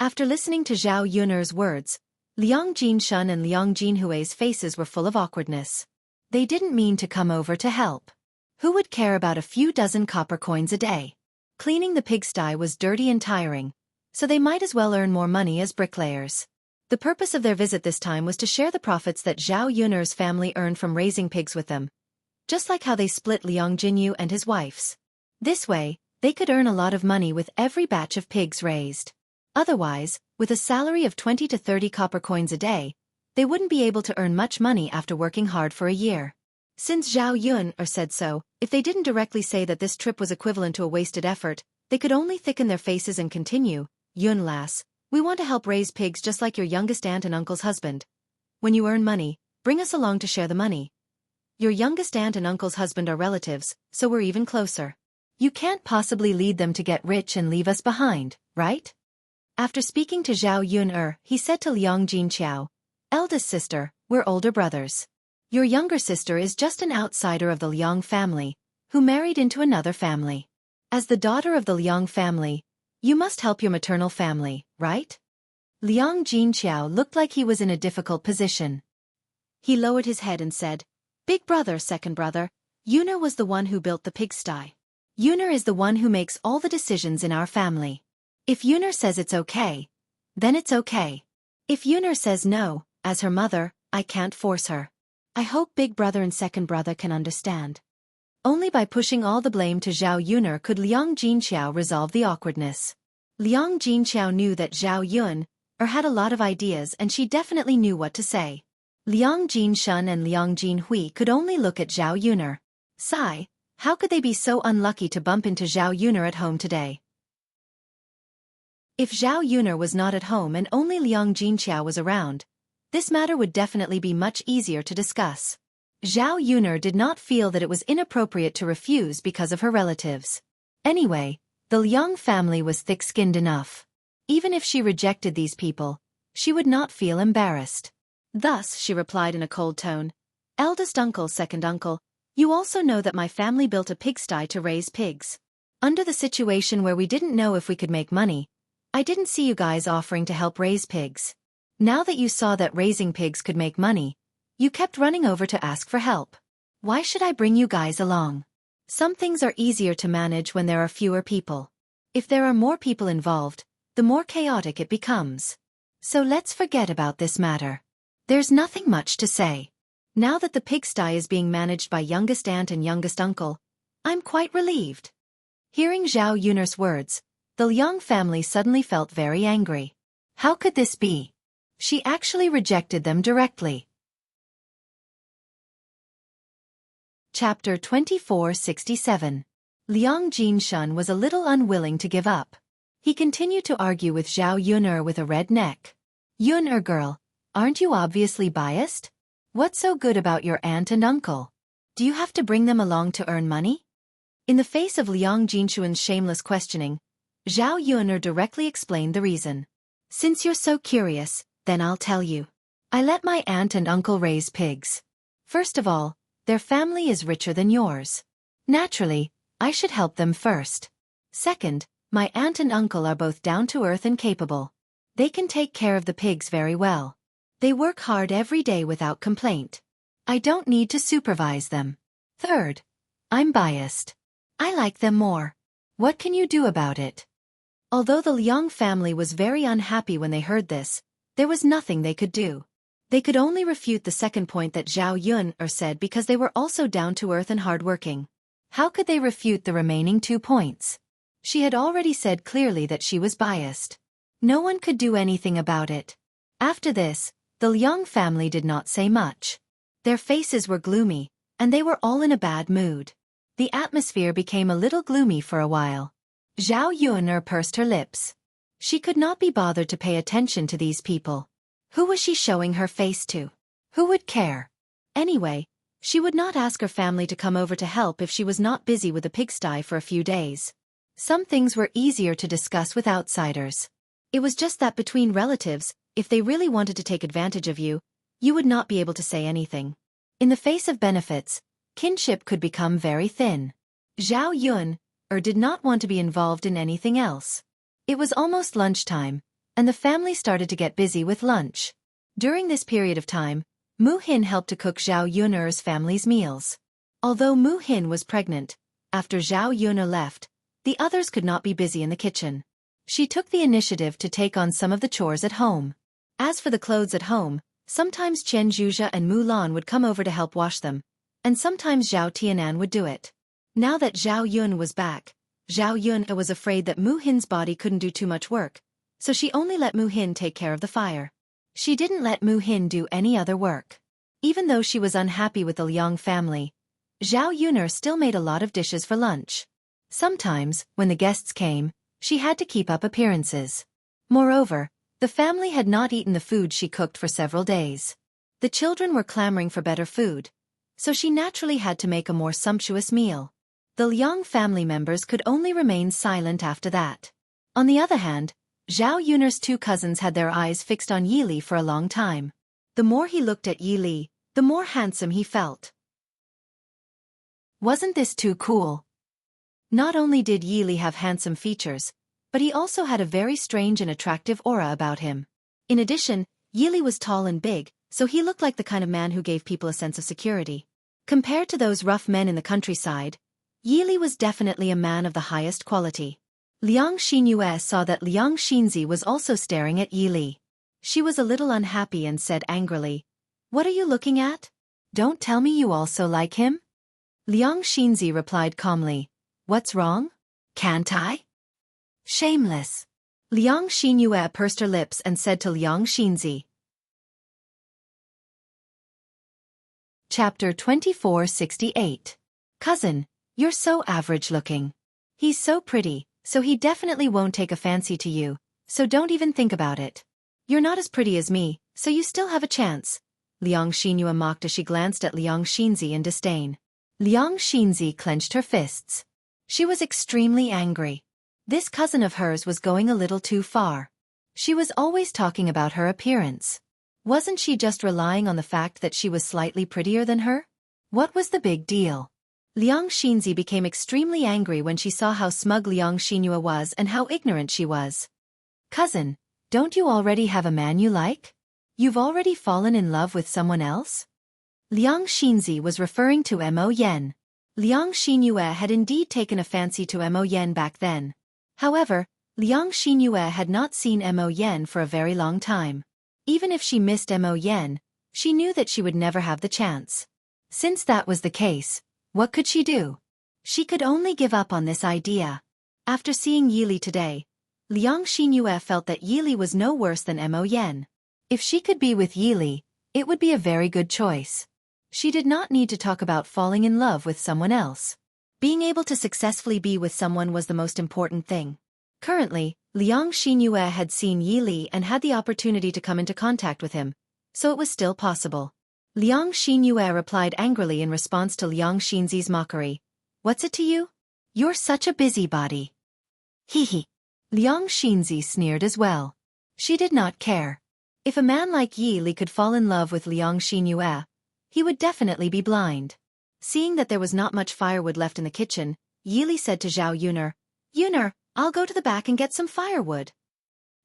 After listening to Zhao Yun'er's words, Liang Jinshun and Liang Jinhui's faces were full of awkwardness. They didn't mean to come over to help. Who would care about a few dozen copper coins a day? Cleaning the pigsty was dirty and tiring, so they might as well earn more money as bricklayers. The purpose of their visit this time was to share the profits that Zhao Yun'er's family earned from raising pigs with them, just like how they split Liang Jinyu and his wife's. This way, they could earn a lot of money with every batch of pigs raised. Otherwise, with a salary of 20 to 30 copper coins a day, they wouldn't be able to earn much money after working hard for a year. Since Zhao Yun said so, if they didn't directly say that this trip was equivalent to a wasted effort, they could only thicken their faces and continue, "Yun lass, we want to help raise pigs just like your youngest aunt and uncle's husband. When you earn money, bring us along to share the money. Your youngest aunt and uncle's husband are relatives, so we're even closer. You can't possibly lead them to get rich and leave us behind, right?" After speaking to Zhao Yun he said to Liang Jinqiao, "Eldest sister, we're older brothers. Your younger sister is just an outsider of the Liang family, who married into another family. As the daughter of the Liang family, you must help your maternal family, right?" Liang Jinqiao looked like he was in a difficult position. He lowered his head and said, "Big brother, second brother, Yuna was the one who built the pigsty. Yuna is the one who makes all the decisions in our family. If Yuna says it's okay, then it's okay. If Yuna says no, as her mother, I can't force her. I hope big brother and second brother can understand." Only by pushing all the blame to Zhao Yun'er could Liang Jinqiao resolve the awkwardness. Liang Jinqiao knew that Zhao Yun had a lot of ideas and she definitely knew what to say. Liang Jinshun and Liang Jinhui could only look at Zhao Yun'er. Sigh, how could they be so unlucky to bump into Zhao Yun'er at home today? If Zhao Yun'er was not at home and only Liang Jinqiao was around, this matter would definitely be much easier to discuss. Zhao Yun'er did not feel that it was inappropriate to refuse because of her relatives. Anyway, the Liang family was thick-skinned enough. Even if she rejected these people, she would not feel embarrassed. Thus, she replied in a cold tone, "Eldest uncle, second uncle, you also know that my family built a pigsty to raise pigs. Under the situation where we didn't know if we could make money, I didn't see you guys offering to help raise pigs. Now that you saw that raising pigs could make money, you kept running over to ask for help. Why should I bring you guys along? Some things are easier to manage when there are fewer people. If there are more people involved, the more chaotic it becomes. So let's forget about this matter. There's nothing much to say. Now that the pigsty is being managed by youngest aunt and youngest uncle, I'm quite relieved." Hearing Zhao Yun'er's words, the Liang family suddenly felt very angry. How could this be? She actually rejected them directly. Chapter 2467. Liang Jinshun was a little unwilling to give up. He continued to argue with Zhao Yun'er with a red neck. "Yun'er girl, aren't you obviously biased? What's so good about your aunt and uncle? Do you have to bring them along to earn money?" In the face of Liang Jinshun's shameless questioning, Zhao Yun'er directly explained the reason. "Since you're so curious, then I'll tell you. I let my aunt and uncle raise pigs. First of all, their family is richer than yours. Naturally, I should help them first. Second, my aunt and uncle are both down-to-earth and capable. They can take care of the pigs very well. They work hard every day without complaint. I don't need to supervise them. Third, I'm biased. I like them more. What can you do about it?" Although the Liang family was very unhappy when they heard this, there was nothing they could do. They could only refute the second point that Zhao Yun said because they were also down-to-earth and hardworking. How could they refute the remaining 2 points? She had already said clearly that she was biased. No one could do anything about it. After this, the Liang family did not say much. Their faces were gloomy, and they were all in a bad mood. The atmosphere became a little gloomy for a while. Zhao Yun pursed her lips. She could not be bothered to pay attention to these people. Who was she showing her face to? Who would care? Anyway, she would not ask her family to come over to help if she was not busy with the pigsty for a few days. Some things were easier to discuss with outsiders. It was just that between relatives, if they really wanted to take advantage of you, you would not be able to say anything. In the face of benefits, kinship could become very thin. Zhao Yun did not want to be involved in anything else. It was almost lunchtime, and the family started to get busy with lunch. During this period of time, Mu Hin helped to cook Zhao Yun's family's meals. Although Mu Hin was pregnant, after Zhao Yun left, the others could not be busy in the kitchen. She took the initiative to take on some of the chores at home. As for the clothes at home, sometimes Chen Zhuzha and Mu Lan would come over to help wash them, and sometimes Zhao Tianan would do it. Now that Zhao Yun was back, Zhao Yun was afraid that Mu Hin's body couldn't do too much work, so she only let Mu Hin take care of the fire. She didn't let Mu Hin do any other work. Even though she was unhappy with the Liang family, Zhao Yun still made a lot of dishes for lunch. Sometimes, when the guests came, she had to keep up appearances. Moreover, the family had not eaten the food she cooked for several days. The children were clamoring for better food, so she naturally had to make a more sumptuous meal. The Liang family members could only remain silent after that. On the other hand, Zhao Yun's 2 cousins had their eyes fixed on Yi Li for a long time. The more he looked at Yi Li, the more handsome he felt. Wasn't this too cool? Not only did Yi Li have handsome features, but he also had a very strange and attractive aura about him. In addition, Yi Li was tall and big, so he looked like the kind of man who gave people a sense of security. Compared to those rough men in the countryside, Yi Li was definitely a man of the highest quality. Liang Xinyue saw that Liang Xinzi was also staring at Yi Li. She was a little unhappy and said angrily, "What are you looking at? Don't tell me you also like him?" Liang Xinzi replied calmly, "What's wrong? Can't I?" Shameless. Liang Xinyue pursed her lips and said to Liang Xinzi. Chapter 2468. Cousin, you're so average-looking. He's so pretty, so he definitely won't take a fancy to you, so don't even think about it. You're not as pretty as me, so you still have a chance. Liang Xinyue mocked as she glanced at Liang Xinzi in disdain. Liang Xinzi clenched her fists. She was extremely angry. This cousin of hers was going a little too far. She was always talking about her appearance. Wasn't she just relying on the fact that she was slightly prettier than her? What was the big deal? Liang Xinzi became extremely angry when she saw how smug Liang Xinyue was and how ignorant she was. Cousin, don't you already have a man you like? You've already fallen in love with someone else? Liang Xinzi was referring to Mo Yen. Liang Xinyue had indeed taken a fancy to Mo Yen back then. However, Liang Xinyue had not seen Mo Yen for a very long time. Even if she missed Mo Yen, she knew that she would never have the chance. Since that was the case, what could she do? She could only give up on this idea. After seeing Yi Li today, Liang Xinyue felt that Yi Li was no worse than Mo Yen. If she could be with Yi Li, it would be a very good choice. She did not need to talk about falling in love with someone else. Being able to successfully be with someone was the most important thing. Currently, Liang Xinyue had seen Yi Li and had the opportunity to come into contact with him, so it was still possible. Liang Xinyue replied angrily in response to Liang Xinzi's mockery. "What's it to you? You're such a busybody." Hee. Liang Xinzi sneered as well. She did not care. If a man like Yi Li could fall in love with Liang Xinyue, he would definitely be blind. Seeing that there was not much firewood left in the kitchen, Yi Li said to Zhao Yun, "Yun, I'll go to the back and get some firewood."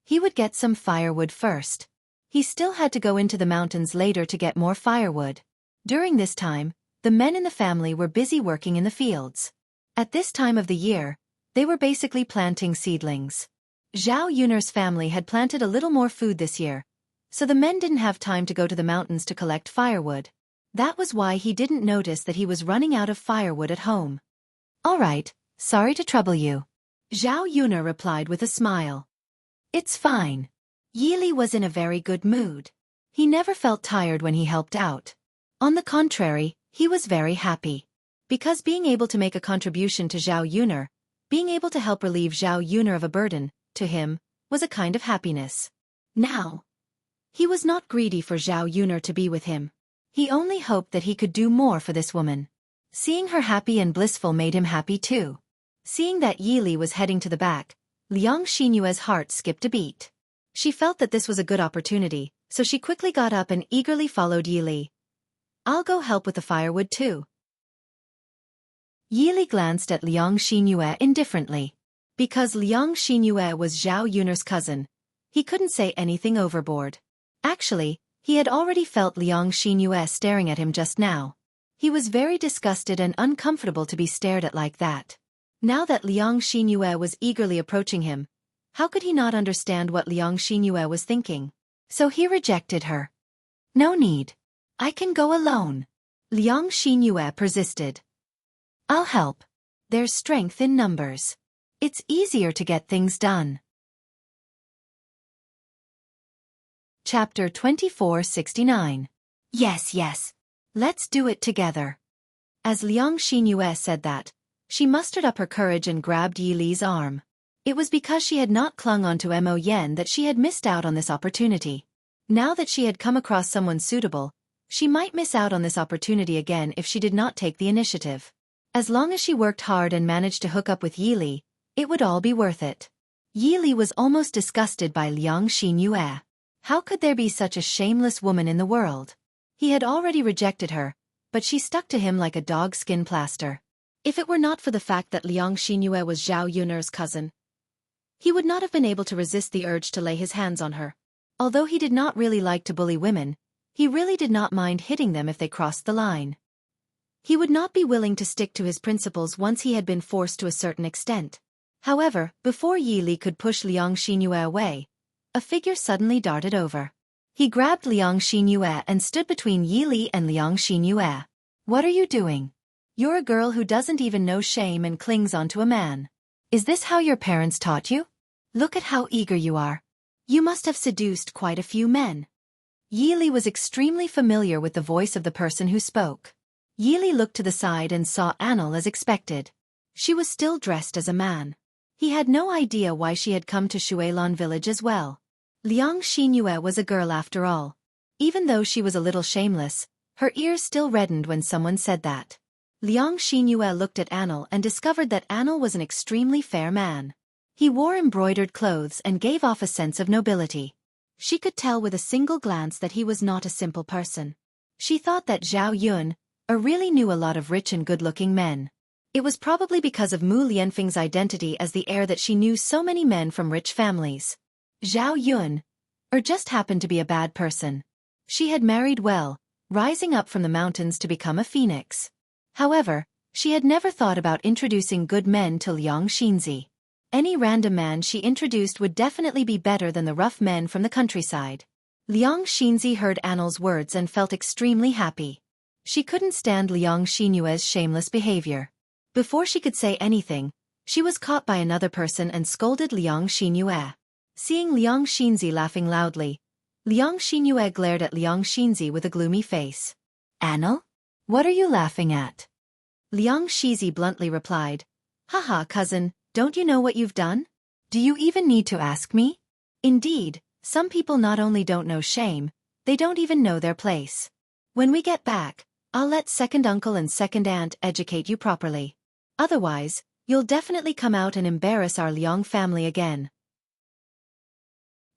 He would get some firewood first. He still had to go into the mountains later to get more firewood. During this time, the men in the family were busy working in the fields. At this time of the year, they were basically planting seedlings. Zhao Yun's family had planted a little more food this year, so the men didn't have time to go to the mountains to collect firewood. That was why he didn't notice that he was running out of firewood at home. "All right, sorry to trouble you," Zhao Yuna replied with a smile. "It's fine." Yi Li was in a very good mood. He never felt tired when he helped out. On the contrary, he was very happy. Because being able to make a contribution to Zhao Yuna, being able to help relieve Zhao Yuna of a burden, to him, was a kind of happiness. Now, he was not greedy for Zhao Yuna to be with him. He only hoped that he could do more for this woman. Seeing her happy and blissful made him happy too. Seeing that Yi Li was heading to the back, Liang Xinyue's heart skipped a beat. She felt that this was a good opportunity, so she quickly got up and eagerly followed Yi Li. "I'll go help with the firewood too." Yi Li glanced at Liang Xinyue indifferently. Because Liang Xinyue was Zhao Yuner's cousin, he couldn't say anything overboard. Actually, he had already felt Liang Xinyue staring at him just now. He was very disgusted and uncomfortable to be stared at like that. Now that Liang Xinyue was eagerly approaching him, how could he not understand what Liang Xinyue was thinking? So he rejected her. "No need. I can go alone," Liang Xinyue persisted. "I'll help. There's strength in numbers. It's easier to get things done." Chapter 2469. Yes. Let's do it together. As Liang Xinyue said that, she mustered up her courage and grabbed Yi Li's arm. It was because she had not clung onto Mo Yen that she had missed out on this opportunity. Now that she had come across someone suitable, she might miss out on this opportunity again if she did not take the initiative. As long as she worked hard and managed to hook up with Yi Li, it would all be worth it. Yi Li was almost disgusted by Liang Xinyue. How could there be such a shameless woman in the world? He had already rejected her, but she stuck to him like a dog skin plaster. If it were not for the fact that Liang Xinyue was Zhao Yuner's cousin, he would not have been able to resist the urge to lay his hands on her. Although he did not really like to bully women, he really did not mind hitting them if they crossed the line. He would not be willing to stick to his principles once he had been forced to a certain extent. However, before Yi Li could push Liang Xinyue away, a figure suddenly darted over. He grabbed Liang Xinyue and stood between Yi Li and Liang Xinyue. "What are you doing? You're a girl who doesn't even know shame and clings onto a man. Is this how your parents taught you? Look at how eager you are. You must have seduced quite a few men." Yi Li was extremely familiar with the voice of the person who spoke. Yi Li looked to the side and saw Anil as expected. She was still dressed as a man. He had no idea why she had come to Shuilan village as well. Liang Xinyue was a girl after all. Even though she was a little shameless, her ears still reddened when someone said that. Liang Xinyue looked at Anil and discovered that Anil was an extremely fair man. He wore embroidered clothes and gave off a sense of nobility. She could tell with a single glance that he was not a simple person. She thought that Zhao Yun really knew a lot of rich and good-looking men. It was probably because of Mu Lianfeng's identity as the heir that she knew so many men from rich families. Zhao Yun just happened to be a bad person. She had married well, rising up from the mountains to become a phoenix. However, she had never thought about introducing good men to Liang Xinzi. Any random man she introduced would definitely be better than the rough men from the countryside. Liang Xinzi heard Anil's words and felt extremely happy. She couldn't stand Liang Xinyue's shameless behavior. Before she could say anything, she was caught by another person and scolded Liang Xinyue. Seeing Liang Xinzi laughing loudly, Liang Xinyue glared at Liang Xinzi with a gloomy face. "Anil? What are you laughing at?" Liang Xinzi bluntly replied, "Haha, cousin, don't you know what you've done? Do you even need to ask me? Indeed, some people not only don't know shame, they don't even know their place. When we get back, I'll let second uncle and second aunt educate you properly. Otherwise, you'll definitely come out and embarrass our Liang family again."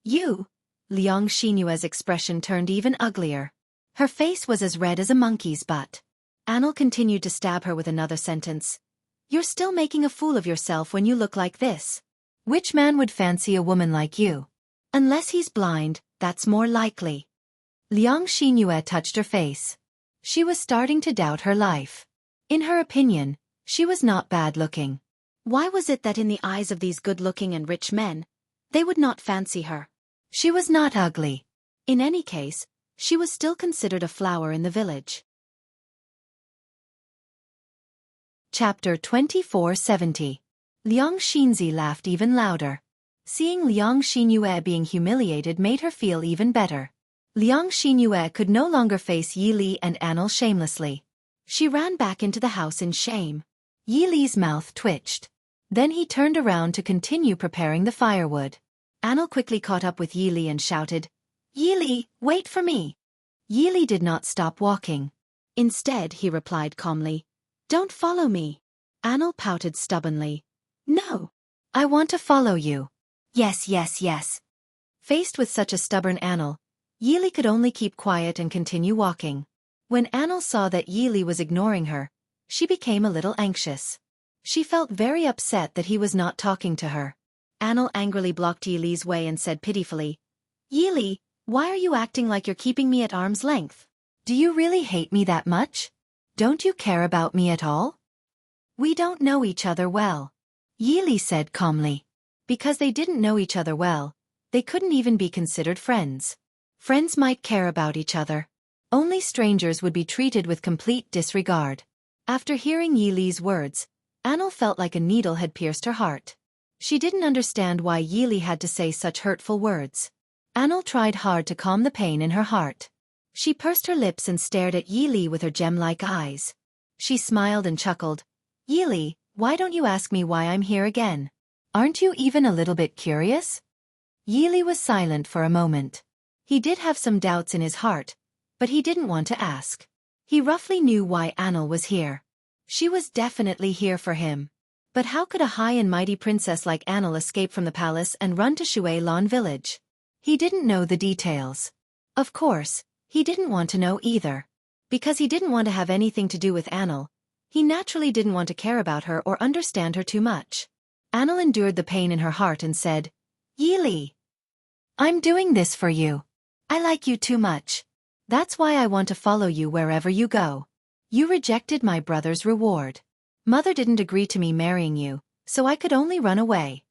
"You?" Liang Xinyue's expression turned even uglier. Her face was as red as a monkey's butt. Anil continued to stab her with another sentence. "You're still making a fool of yourself when you look like this. Which man would fancy a woman like you? Unless he's blind, that's more likely." Liang Xinyue touched her face. She was starting to doubt her life. In her opinion, she was not bad-looking. Why was it that in the eyes of these good-looking and rich men, they would not fancy her? She was not ugly. In any case, she was still considered a flower in the village. Chapter 2470. Liang Xinzi laughed even louder. Seeing Liang Xinyue being humiliated made her feel even better. Liang Xinyue could no longer face Yi Li and Anil shamelessly. She ran back into the house in shame. Yi Li's mouth twitched. Then he turned around to continue preparing the firewood. Anil quickly caught up with Yi Li and shouted, "Yi Li, wait for me." Yi Li did not stop walking. Instead, he replied calmly, "Don't follow me." Anil pouted stubbornly. "No. I want to follow you." "Yes, yes, yes." Faced with such a stubborn Anil, Yi Li could only keep quiet and continue walking. When Anil saw that Yi Li was ignoring her, she became a little anxious. She felt very upset that he was not talking to her. Anil angrily blocked Yi Li's way and said pitifully, "Yi Li, why are you acting like you're keeping me at arm's length? Do you really hate me that much? Don't you care about me at all?" "We don't know each other well," Yi Li said calmly. Because they didn't know each other well, they couldn't even be considered friends. Friends might care about each other. Only strangers would be treated with complete disregard. After hearing Yi Li's words, Anil felt like a needle had pierced her heart. She didn't understand why Yi Li had to say such hurtful words. Anil tried hard to calm the pain in her heart. She pursed her lips and stared at Yi Li with her gem-like eyes. She smiled and chuckled. "Yi Li, why don't you ask me why I'm here again? Aren't you even a little bit curious?" Yi Li was silent for a moment. He did have some doubts in his heart, but he didn't want to ask. He roughly knew why Anil was here. She was definitely here for him. But how could a high and mighty princess like Anil escape from the palace and run to Shui Lan village? He didn't know the details. Of course, he didn't want to know either. Because he didn't want to have anything to do with Anil, he naturally didn't want to care about her or understand her too much. Anil endured the pain in her heart and said, "Yi Li, I'm doing this for you. I like you too much. That's why I want to follow you wherever you go. You rejected my brother's reward. Mother didn't agree to me marrying you, so I could only run away.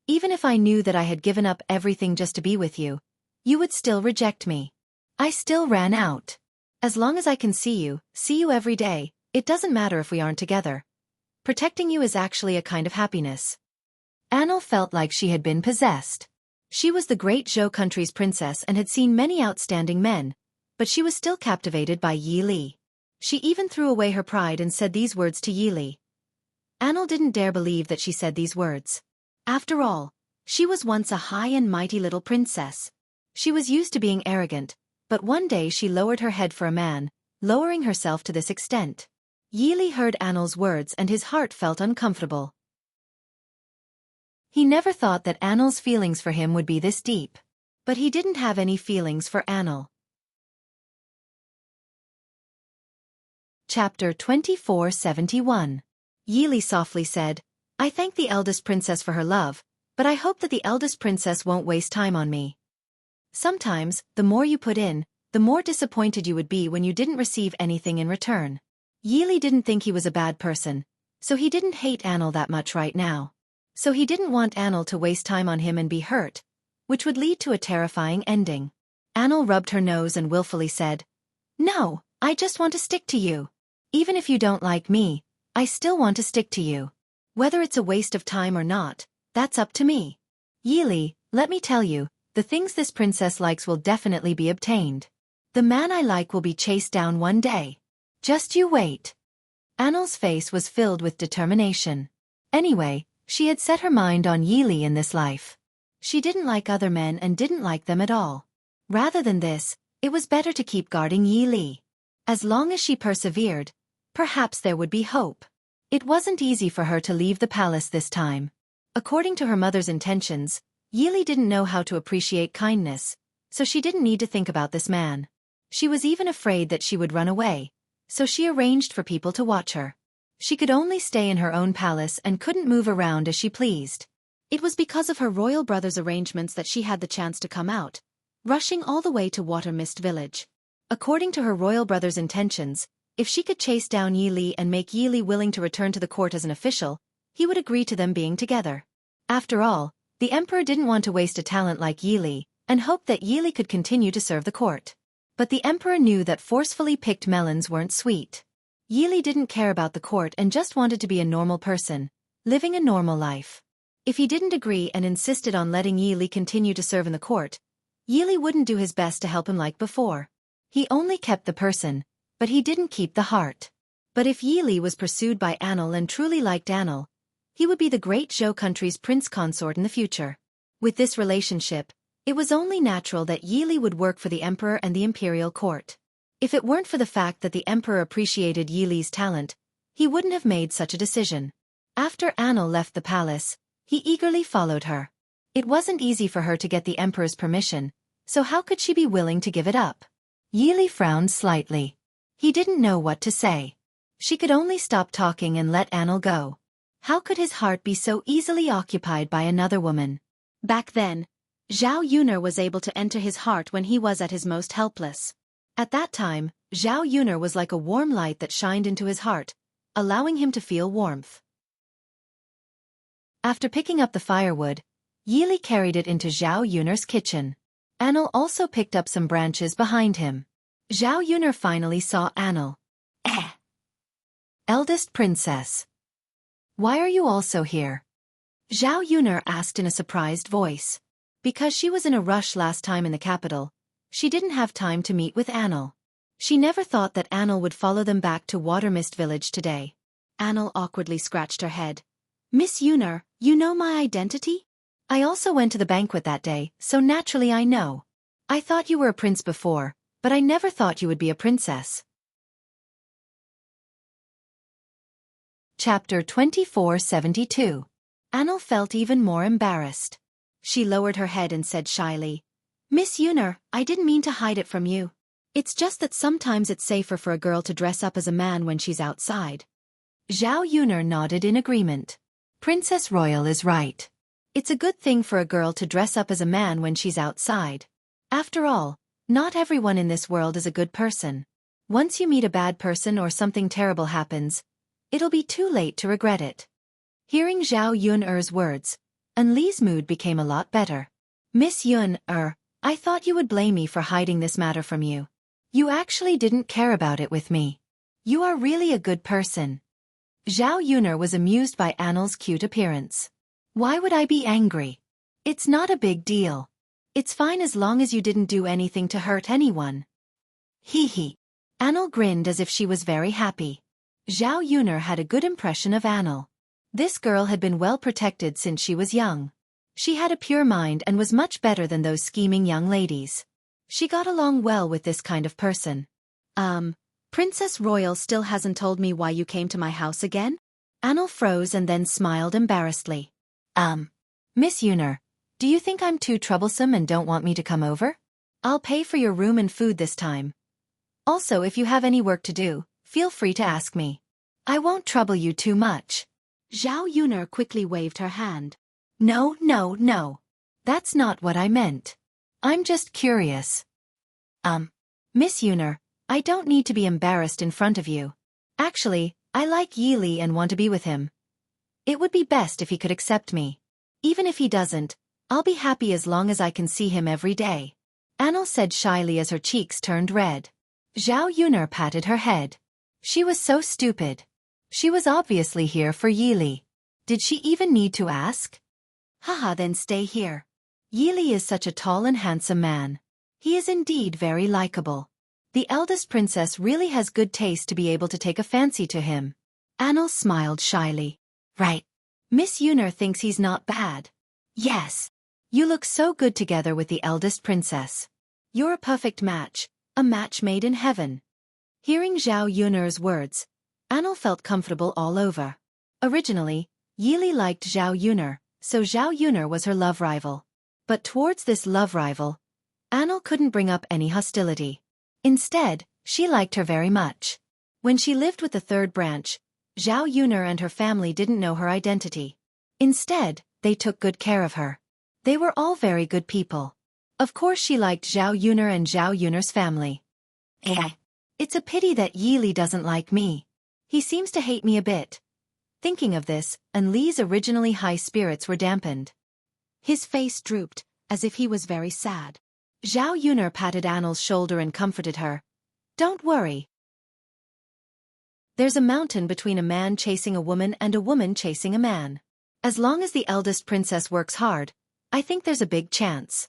Even if I knew that I had given up everything just to be with you, you would still reject me. I still ran out. As long as I can see you every day, it doesn't matter if we aren't together. Protecting you is actually a kind of happiness." Anil felt like she had been possessed. She was the great Zhou country's princess and had seen many outstanding men, but she was still captivated by Yi Li. She even threw away her pride and said these words to Yi Li. Anil didn't dare believe that she said these words. After all, she was once a high and mighty little princess. She was used to being arrogant, but one day she lowered her head for a man, lowering herself to this extent. Yi Li heard Anil's words and his heart felt uncomfortable. He never thought that Anil's feelings for him would be this deep. But he didn't have any feelings for Anil. Chapter 2471. Yi Li softly said, "I thank the eldest princess for her love, but I hope that the eldest princess won't waste time on me. Sometimes, the more you put in, the more disappointed you would be when you didn't receive anything in return." Yi Li didn't think he was a bad person, so he didn't hate Anil that much right now. So he didn't want Anil to waste time on him and be hurt, which would lead to a terrifying ending. Anil rubbed her nose and willfully said, "No, I just want to stick to you. Even if you don't like me, I still want to stick to you. Whether it's a waste of time or not, that's up to me. Yi Li, let me tell you, the things this princess likes will definitely be obtained. The man I like will be chased down one day. Just you wait." Anil's face was filled with determination. Anyway, she had set her mind on Yi Li in this life. She didn't like other men and didn't like them at all. Rather than this, it was better to keep guarding Yi Li. As long as she persevered, perhaps there would be hope. It wasn't easy for her to leave the palace this time. According to her mother's intentions, Yi Li didn't know how to appreciate kindness, so she didn't need to think about this man. She was even afraid that she would run away, so she arranged for people to watch her. She could only stay in her own palace and couldn't move around as she pleased. It was because of her royal brother's arrangements that she had the chance to come out, rushing all the way to Water Mist Village. According to her royal brother's intentions, if she could chase down Yi Li and make Yi Li willing to return to the court as an official, he would agree to them being together. After all, the emperor didn't want to waste a talent like Yi Li, and hoped that Yili could continue to serve the court. But the emperor knew that forcefully picked melons weren't sweet. Yili didn't care about the court and just wanted to be a normal person, living a normal life. If he didn't agree and insisted on letting Yili continue to serve in the court, Yili wouldn't do his best to help him like before. He only kept the person, but he didn't keep the heart. But if Yili was pursued by Anil and truly liked Anil, he would be the great Zhou country's prince consort in the future. With this relationship, it was only natural that Yili would work for the emperor and the imperial court. If it weren't for the fact that the emperor appreciated Yili's talent, he wouldn't have made such a decision. After Anil left the palace, he eagerly followed her. It wasn't easy for her to get the emperor's permission, so how could she be willing to give it up? Yili frowned slightly. He didn't know what to say. She could only stop talking and let Anil go. How could his heart be so easily occupied by another woman? Back then, Zhao Yun'er was able to enter his heart when he was at his most helpless. At that time, Zhao Yun'er was like a warm light that shined into his heart, allowing him to feel warmth. After picking up the firewood, Yili carried it into Zhao Yun'er's kitchen. Anil also picked up some branches behind him. Zhao Yun'er finally saw Anil. Eldest princess. Why are you also here? Zhao Yun'er asked in a surprised voice. Because she was in a rush last time in the capital, she didn't have time to meet with Anil. She never thought that Anil would follow them back to Watermist Village today. Anil awkwardly scratched her head. Miss Yun'er, you know my identity? I also went to the banquet that day, so naturally I know. I thought you were a prince before, but I never thought you would be a princess. Chapter 2472. Anil felt even more embarrassed. She lowered her head and said shyly, Miss Yun'er, I didn't mean to hide it from you. It's just that sometimes it's safer for a girl to dress up as a man when she's outside. Zhao Yun'er nodded in agreement. Princess Royal is right. It's a good thing for a girl to dress up as a man when she's outside. After all, not everyone in this world is a good person. Once you meet a bad person or something terrible happens, it'll be too late to regret it. Hearing Zhao Yun'er's words, Anli's mood became a lot better. Miss Yun'er, I thought you would blame me for hiding this matter from you. You actually didn't care about it with me. You are really a good person. Zhao Yun'er was amused by Anil's cute appearance. Why would I be angry? It's not a big deal. It's fine as long as you didn't do anything to hurt anyone. Hee hee. Anil grinned as if she was very happy. Zhao Yun'er had a good impression of Anil. This girl had been well protected since she was young. She had a pure mind and was much better than those scheming young ladies. She got along well with this kind of person. Princess Royal still hasn't told me why you came to my house again? Anil froze and then smiled embarrassedly. Miss Yun'er, do you think I'm too troublesome and don't want me to come over? I'll pay for your room and food this time. Also, if you have any work to do, feel free to ask me. I won't trouble you too much. Zhao Yun'er quickly waved her hand. No. That's not what I meant. I'm just curious. Miss Yun'er, I don't need to be embarrassed in front of you. Actually, I like Yili and want to be with him. It would be best if he could accept me. Even if he doesn't, I'll be happy as long as I can see him every day. Anil said shyly as her cheeks turned red. Zhao Yun'er patted her head. She was so stupid. She was obviously here for Yili. Did she even need to ask? Haha, then stay here. Yili is such a tall and handsome man. He is indeed very likable. The eldest princess really has good taste to be able to take a fancy to him. Anil smiled shyly. Right. Miss Yun'er thinks he's not bad. Yes. You look so good together with the eldest princess. You're a perfect match, a match made in heaven. Hearing Zhao Yun'er's words, Anil felt comfortable all over. Originally, Yili liked Zhao Yun'er, so Zhao Yun'er was her love rival. But towards this love rival, Anil couldn't bring up any hostility. Instead, she liked her very much. When she lived with the third branch, Zhao Yun'er and her family didn't know her identity. Instead, they took good care of her. They were all very good people. Of course she liked Zhao Yun'er and Zhao Yun'er's family. It's a pity that Yili doesn't like me. He seems to hate me a bit. Thinking of this, Anli's originally high spirits were dampened. His face drooped, as if he was very sad. Zhao Yuner patted Annel's shoulder and comforted her. Don't worry. There's a mountain between a man chasing a woman and a woman chasing a man. As long as the eldest princess works hard, I think there's a big chance.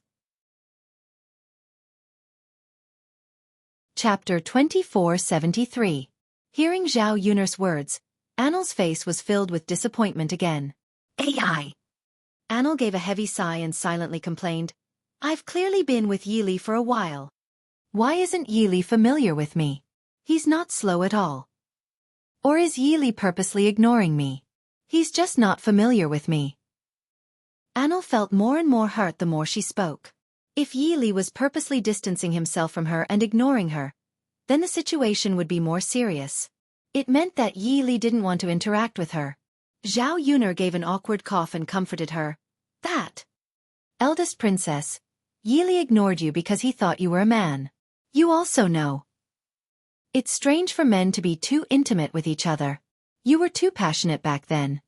Chapter 2473. Hearing Zhao Yuner's words, Annel's face was filled with disappointment again. AI. Annel gave a heavy sigh and silently complained, I've clearly been with Yili for a while. Why isn't Yili familiar with me? He's not slow at all. Or is Yili purposely ignoring me? He's just not familiar with me. Annel felt more and more hurt the more she spoke. If Yili was purposely distancing himself from her and ignoring her, then the situation would be more serious. It meant that Yili didn't want to interact with her. Zhao Yuner gave an awkward cough and comforted her. That. Eldest princess, Yili ignored you because he thought you were a man. You also know. It's strange for men to be too intimate with each other. You were too passionate back then.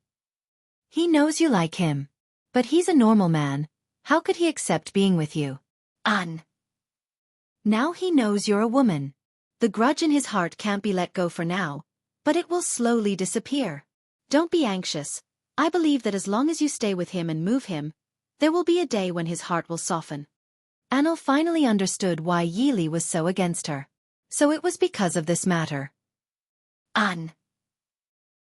He knows you like him. But he's a normal man. How could he accept being with you? Now he knows you're a woman. The grudge in his heart can't be let go for now, but it will slowly disappear. Don't be anxious. I believe that as long as you stay with him and move him, there will be a day when his heart will soften. Annel finally understood why Yili was so against her. So it was because of this matter.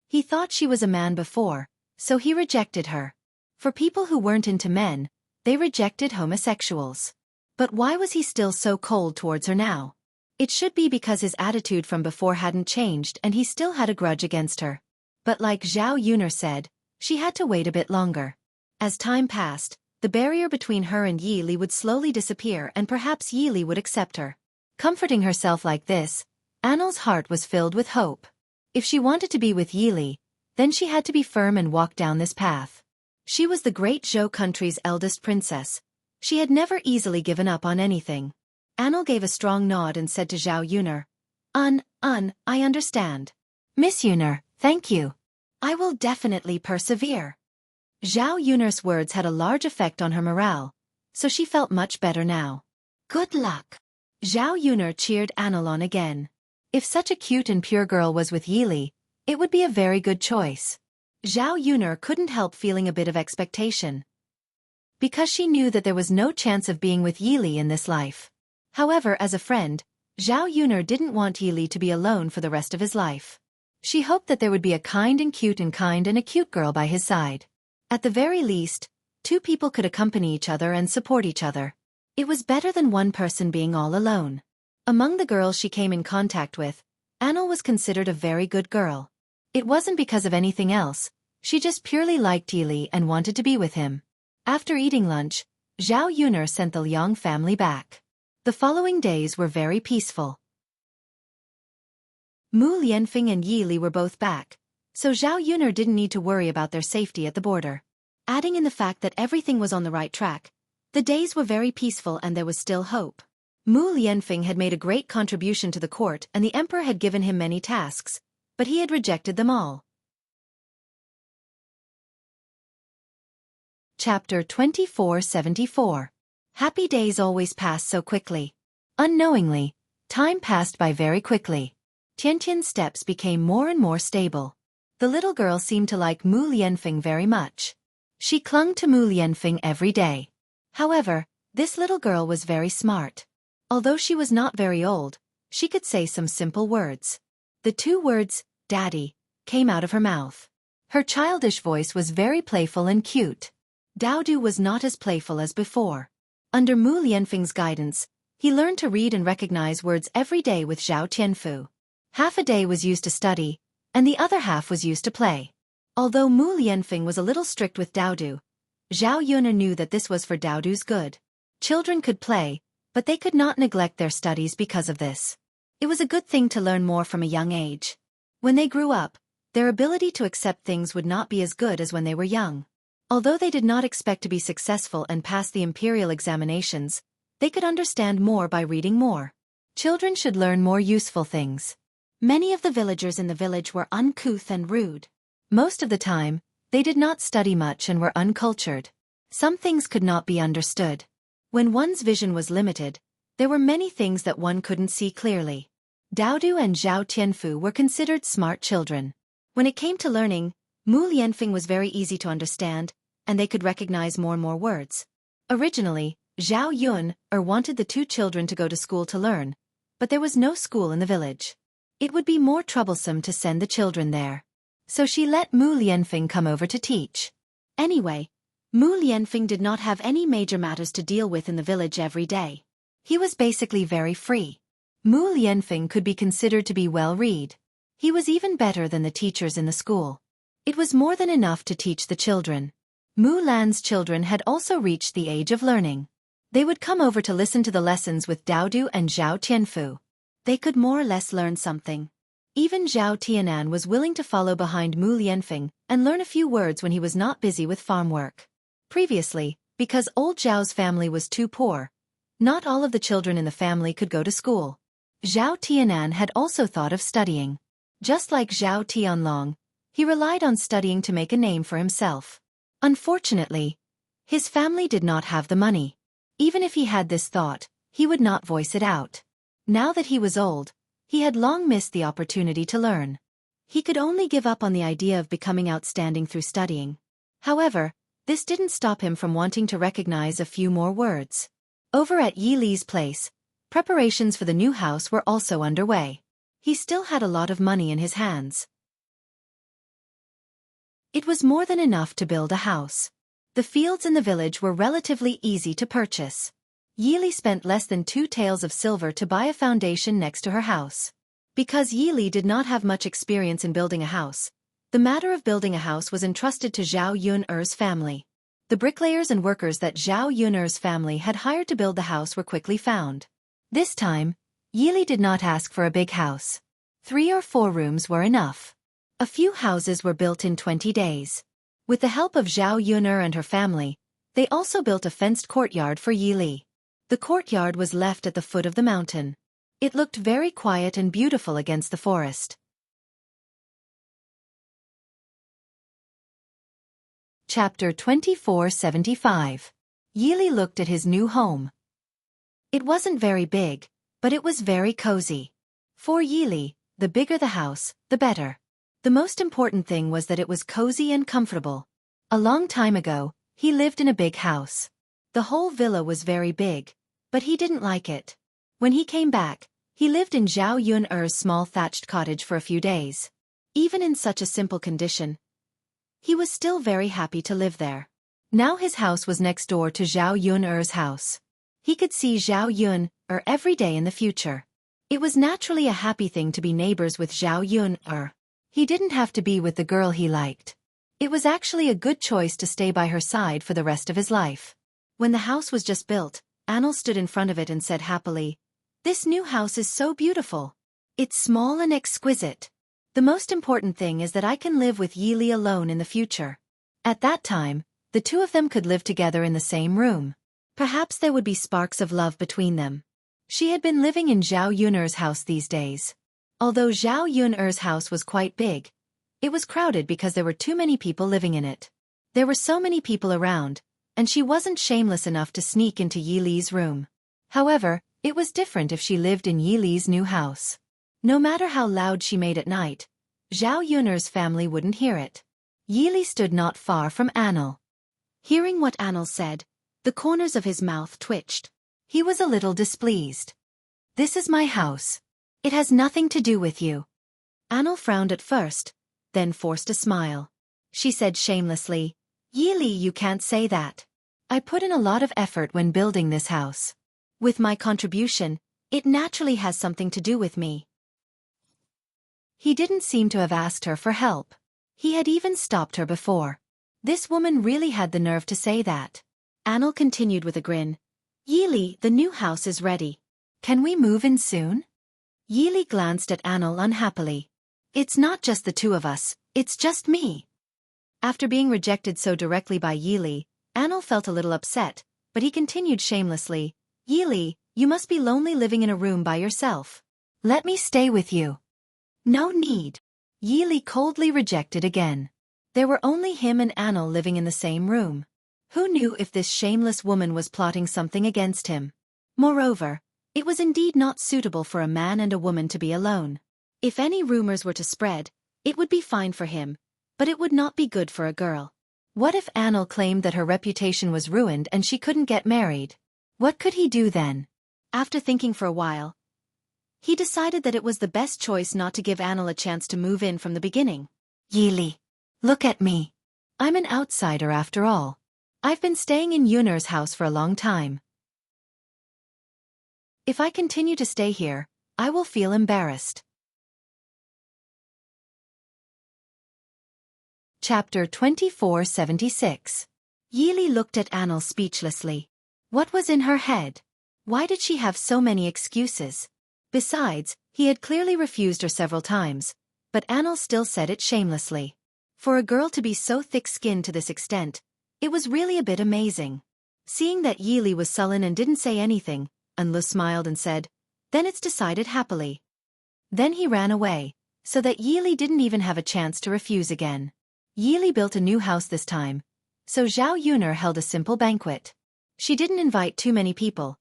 He thought she was a man before, so he rejected her. For people who weren't into men, they rejected homosexuals. But why was he still so cold towards her now? It should be because his attitude from before hadn't changed and he still had a grudge against her. But like Zhao Yuner said, she had to wait a bit longer. As time passed, the barrier between her and Yili would slowly disappear and perhaps Yili would accept her. Comforting herself like this, Annel's heart was filled with hope. If she wanted to be with Yili, then she had to be firm and walk down this path. She was the great Zhou country's eldest princess. She had never easily given up on anything. Annel gave a strong nod and said to Zhao Yuner, I understand. Miss Yuner, thank you. I will definitely persevere. Zhao Yuner's words had a large effect on her morale, so she felt much better now. Good luck. Zhao Yuner cheered Annel on again. If such a cute and pure girl was with Yili, it would be a very good choice. Zhao Yuner couldn't help feeling a bit of expectation, because she knew that there was no chance of being with Yili in this life. However, as a friend, Zhao Yuner didn't want Yili to be alone for the rest of his life. She hoped that there would be a kind and a cute girl by his side. At the very least, two people could accompany each other and support each other. It was better than one person being all alone. Among the girls she came in contact with, Annel was considered a very good girl. It wasn't because of anything else, she just purely liked Yili and wanted to be with him. After eating lunch, Zhao Yuner sent the Liang family back. The following days were very peaceful. Mu Lianfeng and Yili were both back, so Zhao Yuner didn't need to worry about their safety at the border. Adding in the fact that everything was on the right track, the days were very peaceful and there was still hope. Mu Lianfeng had made a great contribution to the court and the emperor had given him many tasks, but he had rejected them all. Chapter 2474. Happy days always pass so quickly. Unknowingly, time passed by very quickly. Tiantian's steps became more and more stable. The little girl seemed to like Mu Lianfeng very much. She clung to Mu Lianfeng every day. However, this little girl was very smart. Although she was not very old, she could say some simple words. The two words, Daddy, came out of her mouth. Her childish voice was very playful and cute. Daodu was not as playful as before. Under Mu Lianfeng's guidance, he learned to read and recognize words every day with Zhao Tianfu. Half a day was used to study, and the other half was used to play. Although Mu Lianfeng was a little strict with Daodu, Zhao Yuner knew that this was for Daodu's good. Children could play, but they could not neglect their studies because of this. It was a good thing to learn more from a young age. When they grew up, their ability to accept things would not be as good as when they were young. Although they did not expect to be successful and pass the imperial examinations, they could understand more by reading more. Children should learn more useful things. Many of the villagers in the village were uncouth and rude. Most of the time, they did not study much and were uncultured. Some things could not be understood. When one's vision was limited, there were many things that one couldn't see clearly. Daodu and Zhao Tianfu were considered smart children. When it came to learning, Mu Lianfeng was very easy to understand, and they could recognize more and more words. Originally, Zhao Yun wanted the two children to go to school to learn, but there was no school in the village. It would be more troublesome to send the children there. So she let Mu Lianfeng come over to teach. Anyway, Mu Lianfeng did not have any major matters to deal with in the village every day. He was basically very free. Mu Lianfeng could be considered to be well-read. He was even better than the teachers in the school. It was more than enough to teach the children. Mu Lan's children had also reached the age of learning. They would come over to listen to the lessons with Daodu and Zhao Tianfu. They could more or less learn something. Even Zhao Tianan was willing to follow behind Mu Lianfeng and learn a few words when he was not busy with farm work. Previously, because old Zhao's family was too poor, not all of the children in the family could go to school. Zhao Tianan had also thought of studying. Just like Zhao Tianlong, he relied on studying to make a name for himself. Unfortunately, his family did not have the money. Even if he had this thought, he would not voice it out. Now that he was old, he had long missed the opportunity to learn. He could only give up on the idea of becoming outstanding through studying. However, this didn't stop him from wanting to recognize a few more words. Over at Yi Li's place, preparations for the new house were also underway. He still had a lot of money in his hands. It was more than enough to build a house. The fields in the village were relatively easy to purchase. Yi Li spent less than 2 taels of silver to buy a foundation next to her house. Because Yi Li did not have much experience in building a house, the matter of building a house was entrusted to Zhao Yun'er's family. The bricklayers and workers that Zhao Yun'er's family had hired to build the house were quickly found. This time, Yi Li did not ask for a big house. 3 or 4 rooms were enough. A few houses were built in 20 days. With the help of Zhao Yun'er and her family, they also built a fenced courtyard for Yi Li. The courtyard was left at the foot of the mountain. It looked very quiet and beautiful against the forest. Chapter 2475. Yi Li looked at his new home. It wasn't very big, but it was very cozy. For Yi Li, the bigger the house, the better. The most important thing was that it was cozy and comfortable. A long time ago, he lived in a big house. The whole villa was very big, but he didn't like it. When he came back, he lived in Zhao Yun'er's small thatched cottage for a few days. Even in such a simple condition, he was still very happy to live there. Now his house was next door to Zhao Yun'er's house. He could see Zhao Yun'er every day in the future. It was naturally a happy thing to be neighbors with Zhao Yun'er. He didn't have to be with the girl he liked. It was actually a good choice to stay by her side for the rest of his life. When the house was just built, Anil stood in front of it and said happily, "This new house is so beautiful. It's small and exquisite. The most important thing is that I can live with Yi Li alone in the future." At that time, the two of them could live together in the same room. Perhaps there would be sparks of love between them. She had been living in Zhao Yun'er's house these days. Although Zhao Yun'er's house was quite big, it was crowded because there were too many people living in it. There were so many people around, and she wasn't shameless enough to sneak into Yi Li's room. However, it was different if she lived in Yi Li's new house. No matter how loud she made at night, Zhao Yun'er's family wouldn't hear it. Yi Li stood not far from Anil. Hearing what Anil said, the corners of his mouth twitched. He was a little displeased. "This is my house. It has nothing to do with you." Anil frowned at first, then forced a smile. She said shamelessly, "Yi Li, you can't say that. I put in a lot of effort when building this house. With my contribution, it naturally has something to do with me." He didn't seem to have asked her for help. He had even stopped her before. This woman really had the nerve to say that. Anil continued with a grin. "Yi Li, the new house is ready. Can we move in soon?" Yi Li glanced at Anil unhappily. "It's not just the two of us, it's just me." After being rejected so directly by Yi Li, Anil felt a little upset, but he continued shamelessly, "Yi Li, you must be lonely living in a room by yourself. Let me stay with you." "No need." Yi Li coldly rejected again. There were only him and Anil living in the same room. Who knew if this shameless woman was plotting something against him? Moreover, it was indeed not suitable for a man and a woman to be alone. If any rumors were to spread, it would be fine for him, but it would not be good for a girl. What if Annel claimed that her reputation was ruined and she couldn't get married? What could he do then? After thinking for a while, he decided that it was the best choice not to give Annel a chance to move in from the beginning. Yili, look at me. I'm an outsider after all. I've been staying in Yunner's house for a long time. If I continue to stay here, I will feel embarrassed. Chapter 2476. Yili looked at Annel speechlessly. What was in her head? Why did she have so many excuses? Besides, he had clearly refused her several times, but Annel still said it shamelessly. For a girl to be so thick-skinned to this extent, it was really a bit amazing. Seeing that Yili was sullen and didn't say anything, Anlu smiled and said, "Then it's decided happily." Then he ran away, so that Yili didn't even have a chance to refuse again. Yili built a new house this time, so Zhao Yunner held a simple banquet. She didn't invite too many people,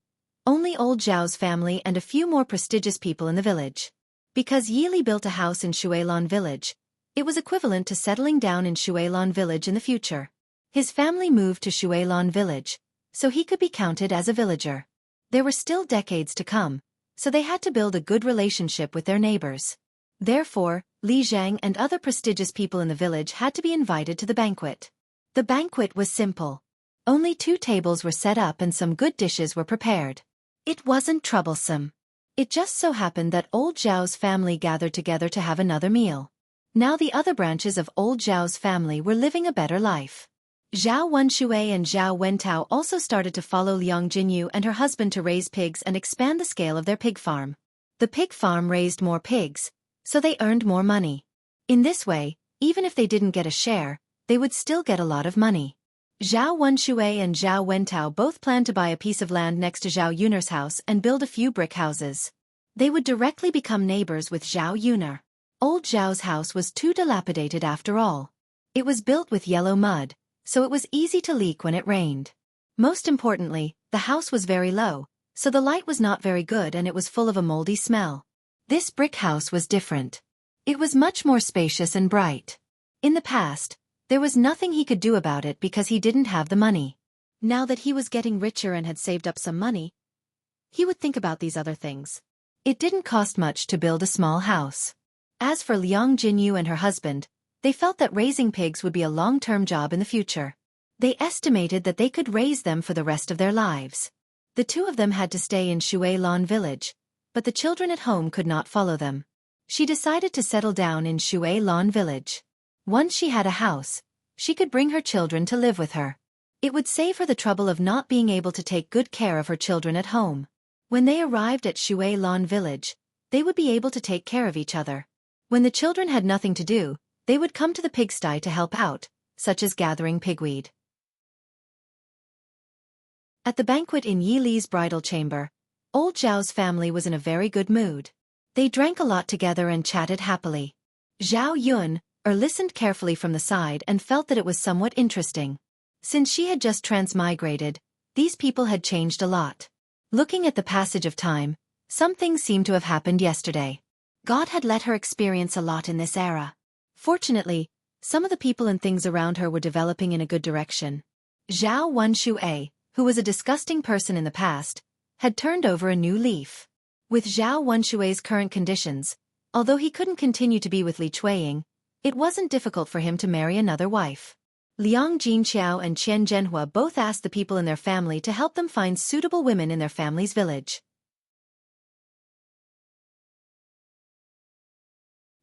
only old Zhao's family and a few more prestigious people in the village. Because Yili built a house in Shuilan village, it was equivalent to settling down in Shuilan village in the future. His family moved to Shuilan village, so he could be counted as a villager. There were still decades to come, so they had to build a good relationship with their neighbors. Therefore, Li Zhang and other prestigious people in the village had to be invited to the banquet. The banquet was simple. Only 2 tables were set up and some good dishes were prepared. It wasn't troublesome. It just so happened that old Zhao's family gathered together to have another meal. Now the other branches of old Zhao's family were living a better life. Zhao Wenshui and Zhao Wentao also started to follow Liang Jinyu and her husband to raise pigs and expand the scale of their pig farm. The pig farm raised more pigs, so they earned more money. In this way, even if they didn't get a share, they would still get a lot of money. Zhao Wenshui and Zhao Wentao both planned to buy a piece of land next to Zhao Yunner's house and build a few brick houses. They would directly become neighbors with Zhao Yunner. Old Zhao's house was too dilapidated after all. It was built with yellow mud, so it was easy to leak when it rained. Most importantly, the house was very low, so the light was not very good and it was full of a moldy smell. This brick house was different. It was much more spacious and bright. In the past, there was nothing he could do about it because he didn't have the money. Now that he was getting richer and had saved up some money, he would think about these other things. It didn't cost much to build a small house. As for Liang Jinyu and her husband, they felt that raising pigs would be a long-term job in the future. They estimated that they could raise them for the rest of their lives. The 2 of them had to stay in Shuilan village, but the children at home could not follow them. She decided to settle down in Shuilan village. Once she had a house, she could bring her children to live with her. It would save her the trouble of not being able to take good care of her children at home. When they arrived at Shuilan village, they would be able to take care of each other. When the children had nothing to do, they would come to the pigsty to help out, such as gathering pigweed. At the banquet in Yili's bridal chamber, old Zhao's family was in a very good mood. They drank a lot together and chatted happily. Zhao Yun listened carefully from the side and felt that it was somewhat interesting. Since she had just transmigrated, these people had changed a lot. Looking at the passage of time, some things seemed to have happened yesterday. God had let her experience a lot in this era. Fortunately, some of the people and things around her were developing in a good direction. Zhao Wenshui, who was a disgusting person in the past, had turned over a new leaf. With Zhao Wenshui's current conditions, although he couldn't continue to be with Li Chuiying, it wasn't difficult for him to marry another wife. Liang Jinqiao and Qian Zhenhua both asked the people in their family to help them find suitable women in their family's village.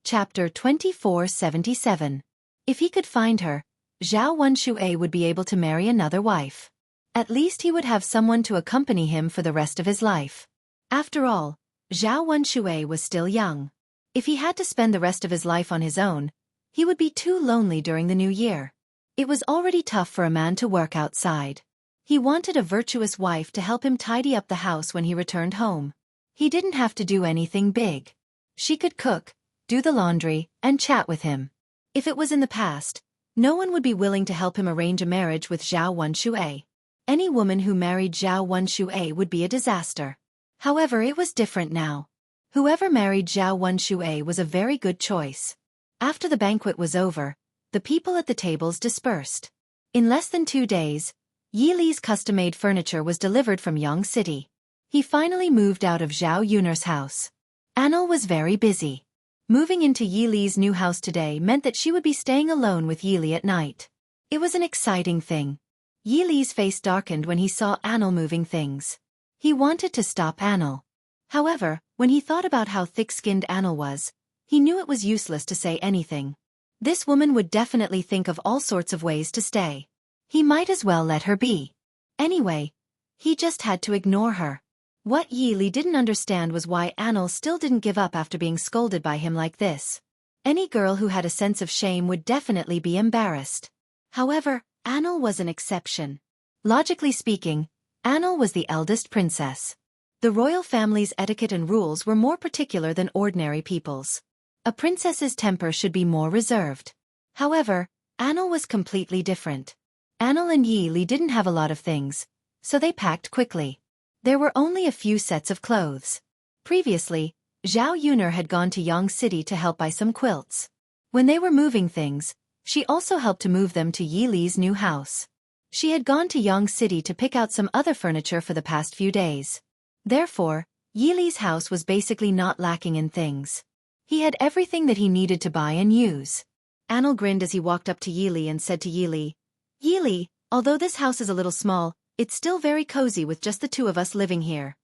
Chapter 2477. If he could find her, Zhao Wenshui would be able to marry another wife. At least he would have someone to accompany him for the rest of his life. After all, Zhao Wenshui was still young. If he had to spend the rest of his life on his own, he would be too lonely during the new year. It was already tough for a man to work outside. He wanted a virtuous wife to help him tidy up the house when he returned home. He didn't have to do anything big. She could cook, do the laundry, and chat with him. If it was in the past, No one would be willing to help him arrange a marriage with Zhao Wenxue. Any woman who married Zhao Wenxue would be a disaster. However, it was different now. Whoever married Zhao Wenxue was a very good choice. After the banquet was over, the people at the tables dispersed. In less than 2 days, Yi Li's custom-made furniture was delivered from Yang City. He finally moved out of Zhao Yun'er's house. Anil was very busy. Moving into Yi Li's new house today meant that she would be staying alone with Yi Li at night. It was an exciting thing. Yi Li's face darkened when he saw Anil moving things. He wanted to stop Anil. However, when he thought about how thick-skinned Anil was, he knew it was useless to say anything. This woman would definitely think of all sorts of ways to stay. He might as well let her be. Anyway, he just had to ignore her. What Yi Li didn't understand was why Anil still didn't give up after being scolded by him like this. Any girl who had a sense of shame would definitely be embarrassed. However, Anil was an exception. Logically speaking, Anil was the eldest princess. The royal family's etiquette and rules were more particular than ordinary people's. A princess's temper should be more reserved. However, Anil was completely different. Anil and Yi Li didn't have a lot of things, so they packed quickly. There were only a few sets of clothes. Previously, Zhao Yun'er had gone to Yang City to help buy some quilts. When they were moving things, she also helped to move them to Yi Li's new house. She had gone to Yang City to pick out some other furniture for the past few days. Therefore, Yi Li's house was basically not lacking in things. He had everything that he needed to buy and use. Anil grinned as he walked up to Yi Li and said to Yi Li, "Yi Li, although this house is a little small, it's still very cozy with just the two of us living here."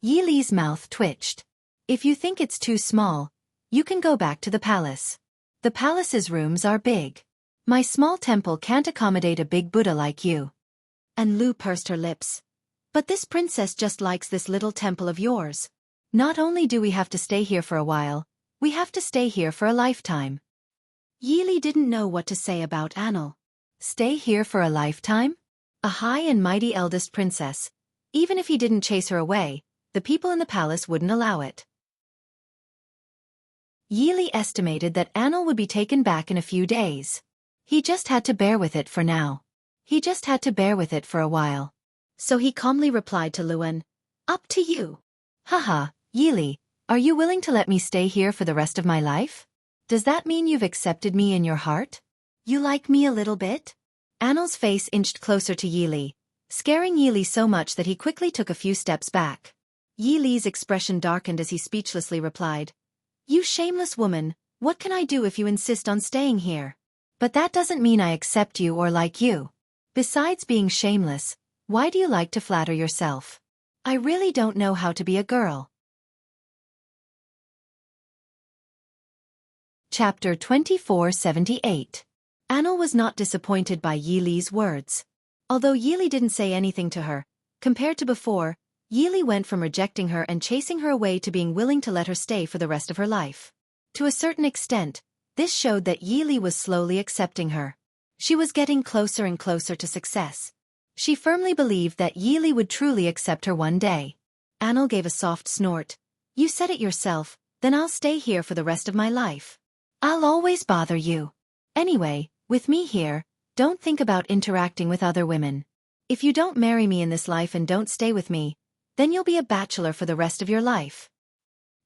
Yi Li's mouth twitched. "If you think it's too small, you can go back to the palace. The palace's rooms are big. My small temple can't accommodate a big Buddha like you." And Lu pursed her lips. "But this princess just likes this little temple of yours. Not only do we have to stay here for a while, we have to stay here for a lifetime." Yi Li didn't know what to say about Anil. Stay here for a lifetime? A high and mighty eldest princess. Even if he didn't chase her away, the people in the palace wouldn't allow it. Yi Li estimated that Anil would be taken back in a few days. He just had to bear with it for now. He just had to bear with it for a while. So he calmly replied to Luan, "Up to you." "Haha, Yi Li, are you willing to let me stay here for the rest of my life? Does that mean you've accepted me in your heart? You like me a little bit?" Anil's face inched closer to Yi Li, scaring Yi Li so much that he quickly took a few steps back. Yi Li's expression darkened as he speechlessly replied, "You shameless woman, what can I do if you insist on staying here? But that doesn't mean I accept you or like you. Besides being shameless, why do you like to flatter yourself? I really don't know how to be a girl." Chapter 2478. Anil was not disappointed by Yi Li's words. Although Yi Li didn't say anything to her, compared to before, Yi Li went from rejecting her and chasing her away to being willing to let her stay for the rest of her life. To a certain extent, this showed that Yi Li was slowly accepting her. She was getting closer and closer to success. She firmly believed that Yi Li would truly accept her one day. Anil gave a soft snort. "You said it yourself, then I'll stay here for the rest of my life. I'll always bother you. Anyway, with me here, don't think about interacting with other women. If you don't marry me in this life and don't stay with me, then you'll be a bachelor for the rest of your life."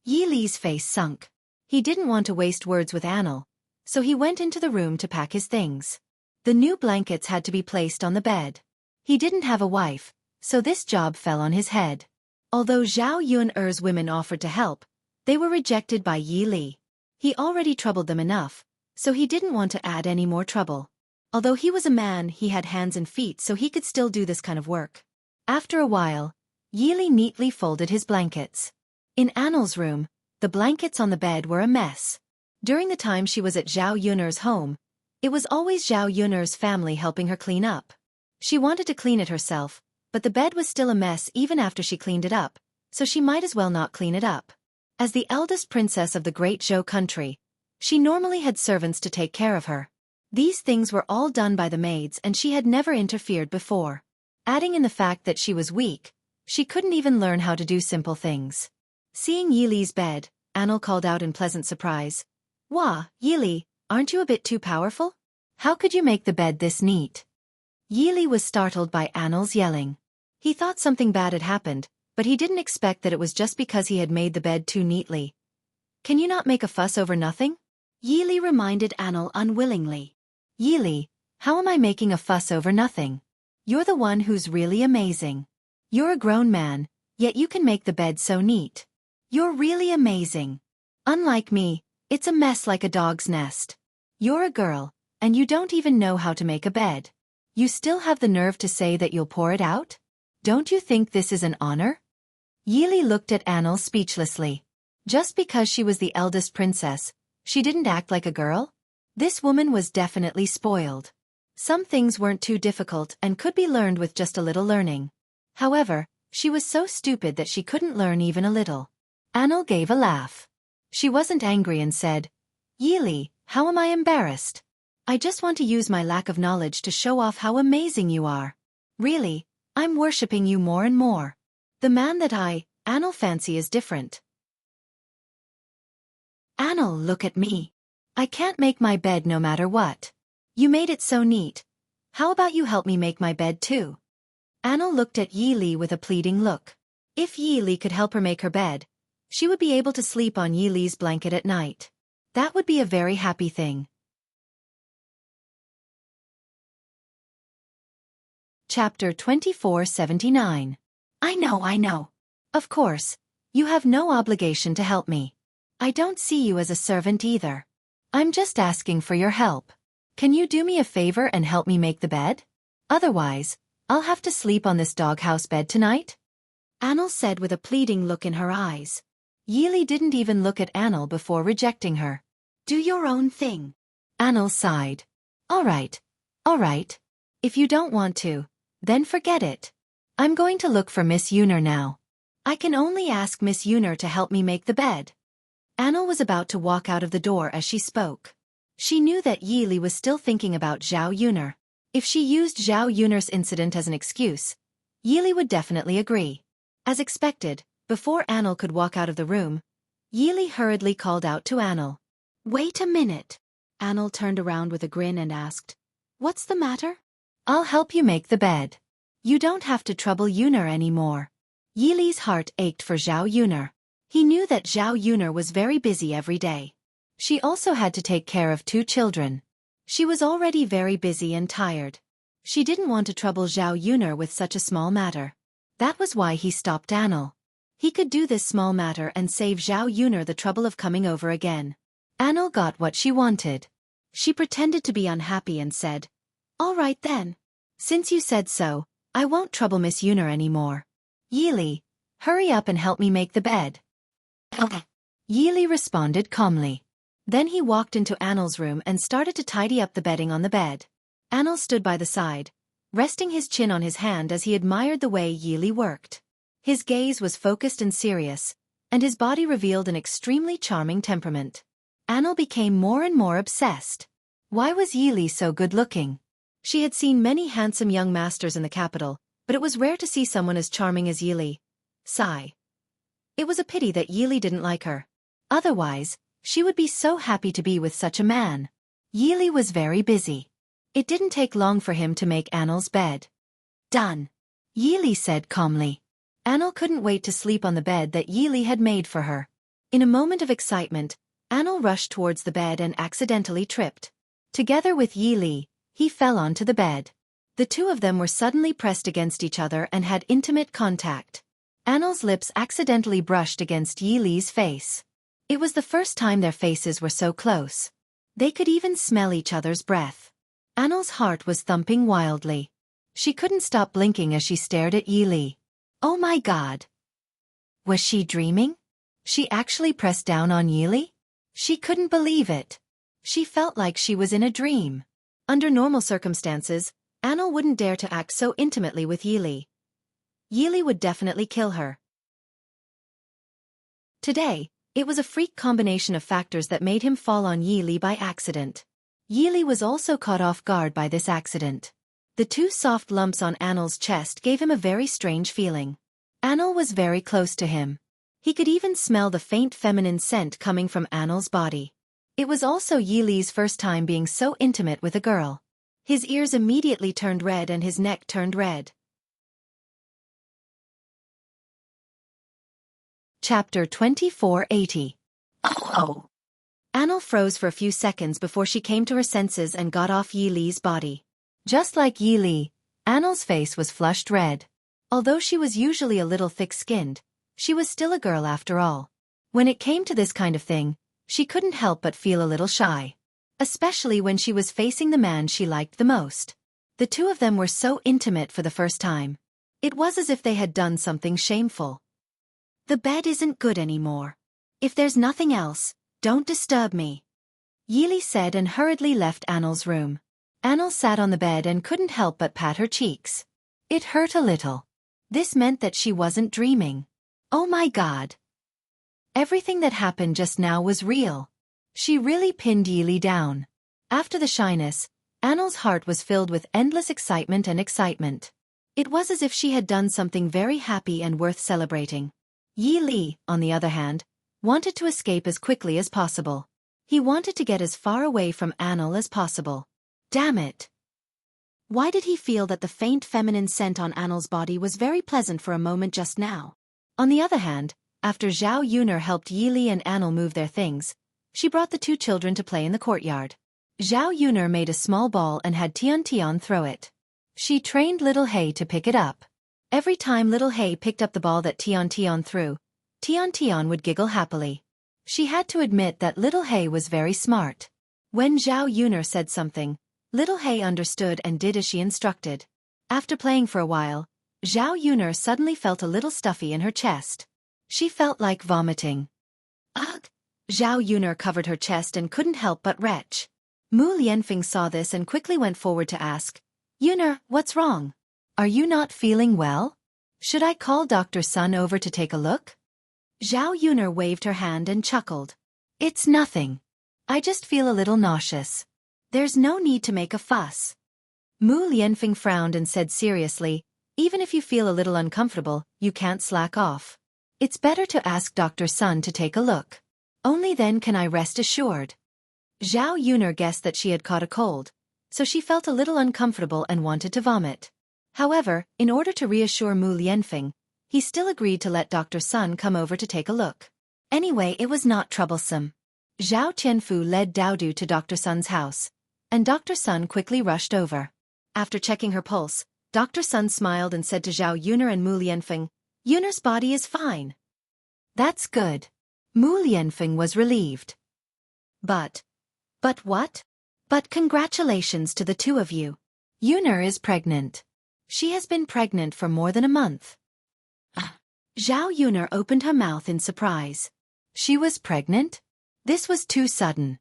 Yi Li's face sunk. He didn't want to waste words with Anil, so he went into the room to pack his things. The new blankets had to be placed on the bed. He didn't have a wife, so this job fell on his head. Although Zhao Yun'er's women offered to help, they were rejected by Yi Li. He already troubled them enough, so he didn't want to add any more trouble. Although he was a man, he had hands and feet, so he could still do this kind of work. After a while, Yi Li neatly folded his blankets. In Anil's room, the blankets on the bed were a mess. During the time she was at Zhao Yun'er's home, it was always Zhao Yun'er's family helping her clean up. She wanted to clean it herself, but the bed was still a mess even after she cleaned it up, so she might as well not clean it up. As the eldest princess of the great Zhou country, she normally had servants to take care of her. These things were all done by the maids and she had never interfered before. Adding in the fact that she was weak, she couldn't even learn how to do simple things. Seeing Yi Li's bed, Anil called out in pleasant surprise, "Wah, Yi Li, aren't you a bit too powerful? How could you make the bed this neat? Yi was startled by Annel's yelling. He thought something bad had happened, but he didn't expect that it was just because he had made the bed too neatly. Can you not make a fuss over nothing? Yi reminded Annel unwillingly. Yi, how am I making a fuss over nothing? You're the one who's really amazing. You're a grown man, yet you can make the bed so neat. You're really amazing. Unlike me, it's a mess like a dog's nest. You're a girl, and you don't even know how to make a bed. You still have the nerve to say that you'll pour it out? Don't you think this is an honor? Yi looked at Annel speechlessly. Just because she was the eldest princess, she didn't act like a girl? This woman was definitely spoiled. Some things weren't too difficult and could be learned with just a little learning. However, she was so stupid that she couldn't learn even a little. Annel gave a laugh. She wasn't angry and said, Yi, how am I embarrassed? I just want to use my lack of knowledge to show off how amazing you are. Really, I'm worshipping you more and more. The man that Annel fancy is different. Annel, look at me. I can't make my bed no matter what. You made it so neat. How about you help me make my bed too? Annel looked at Yi with a pleading look. If Yi could help her make her bed, she would be able to sleep on Yi's blanket at night. That would be a very happy thing. Chapter 2479. I know. Of course, you have no obligation to help me. I don't see you as a servant either. I'm just asking for your help. Can you do me a favor and help me make the bed? Otherwise, I'll have to sleep on this doghouse bed tonight? Annel said with a pleading look in her eyes. Yi didn't even look at Annel before rejecting her. Do your own thing. Annel sighed. All right. If you don't want to, then forget it. I'm going to look for Miss Yuner now. I can only ask Miss Yuner to help me make the bed. Annel was about to walk out of the door as she spoke. She knew that Yi was still thinking about Zhao Yuner. If she used Zhao Yuner's incident as an excuse, Yi would definitely agree. As expected, before Annel could walk out of the room, Yi hurriedly called out to Annel. Wait a minute. Annel turned around with a grin and asked, What's the matter? I'll help you make the bed. You don't have to trouble Yuner anymore. Yi's heart ached for Zhao Yuner. He knew that Zhao Yuner was very busy every day. She also had to take care of 2 children. She was already very busy and tired. She didn't want to trouble Zhao Yuner with such a small matter. That was why he stopped Annel. He could do this small matter and save Zhao Yuner the trouble of coming over again. Annel got what she wanted. She pretended to be unhappy and said, All right then. Since you said so, I won't trouble Miss Yuner anymore. Yi, hurry up and help me make the bed. Okay. Yi responded calmly. Then he walked into Annel's room and started to tidy up the bedding on the bed. Annel stood by the side, resting his chin on his hand as he admired the way Yi worked. His gaze was focused and serious, and his body revealed an extremely charming temperament. Annel became more and more obsessed. Why was Yi so good-looking? She had seen many handsome young masters in the capital, but it was rare to see someone as charming as Yi. Sigh. It was a pity that Yi didn't like her. Otherwise, she would be so happy to be with such a man. Yi was very busy. It didn't take long for him to make Annel's bed. Done. Yi said calmly. Annel couldn't wait to sleep on the bed that Yi had made for her. In a moment of excitement, Annel rushed towards the bed and accidentally tripped. Together with Yi, he fell onto the bed. The 2 of them were suddenly pressed against each other and had intimate contact. Annel's lips accidentally brushed against Yi's face. It was the first time their faces were so close. They could even smell each other's breath. Annel's heart was thumping wildly. She couldn't stop blinking as she stared at Yi. Oh my God! Was she dreaming? She actually pressed down on Yi? She couldn't believe it. She felt like she was in a dream. Under normal circumstances, Annel wouldn't dare to act so intimately with Yi. Yi would definitely kill her. Today, it was a freak combination of factors that made him fall on Yi by accident. Yi was also caught off guard by this accident. The 2 soft lumps on Annel's chest gave him a very strange feeling. Annel was very close to him. He could even smell the faint feminine scent coming from Annel's body. It was also Yi Li's first time being so intimate with a girl. His ears immediately turned red and his neck turned red. Chapter 2480. Oh. Anil froze for a few seconds before she came to her senses and got off Yi Li's body. Just like Yi Li, Anil's face was flushed red. Although she was usually a little thick-skinned, she was still a girl after all. When it came to this kind of thing, she couldn't help but feel a little shy. Especially when she was facing the man she liked the most. The two of them were so intimate for the first time. It was as if they had done something shameful. The bed isn't good anymore. If there's nothing else, don't disturb me. Yi Li said and hurriedly left Anil's room. Anil sat on the bed and couldn't help but pat her cheeks. It hurt a little. This meant that she wasn't dreaming. Oh my God. Everything that happened just now was real. She really pinned Yi Li down. After the shyness, Anil's heart was filled with endless excitement and excitement. It was as if she had done something very happy and worth celebrating. Yi Li, on the other hand, wanted to escape as quickly as possible. He wanted to get as far away from Anil as possible. Damn it! Why did he feel that the faint feminine scent on Anil's body was very pleasant for a moment just now? On the other hand, after Zhao Yuner helped Yi Li and Anil move their things, she brought the two children to play in the courtyard. Zhao Yuner made a small ball and had Tian Tian throw it. She trained little Hei to pick it up. Every time little Hei picked up the ball that Tian Tian threw, Tian Tian would giggle happily. She had to admit that little Hei was very smart. When Zhao Yuner said something, little Hei understood and did as she instructed. After playing for a while, Zhao Yuner suddenly felt a little stuffy in her chest. She felt like vomiting. Ugh! Zhao Yuner covered her chest and couldn't help but retch. Mu Lianfeng saw this and quickly went forward to ask, Yuner, what's wrong? Are you not feeling well? Should I call Dr. Sun over to take a look? Zhao Yuner waved her hand and chuckled. It's nothing. I just feel a little nauseous. There's no need to make a fuss. Mu Lianfeng frowned and said seriously, even if you feel a little uncomfortable, you can't slack off. It's better to ask Dr. Sun to take a look. Only then can I rest assured. Zhao Yuner guessed that she had caught a cold, so she felt a little uncomfortable and wanted to vomit. However, in order to reassure Mu Lianfeng, he still agreed to let Dr. Sun come over to take a look. Anyway, it was not troublesome. Zhao Qianfu led Daodu to Dr. Sun's house, and Dr. Sun quickly rushed over. After checking her pulse, Dr. Sun smiled and said to Zhao Yuner and Mu Lianfeng, Yuner's body is fine. That's good. Mu Lianfeng was relieved. But what? But congratulations to the two of you. Yuner is pregnant. She has been pregnant for more than a month. Zhao Yuner opened her mouth in surprise. She was pregnant? This was too sudden.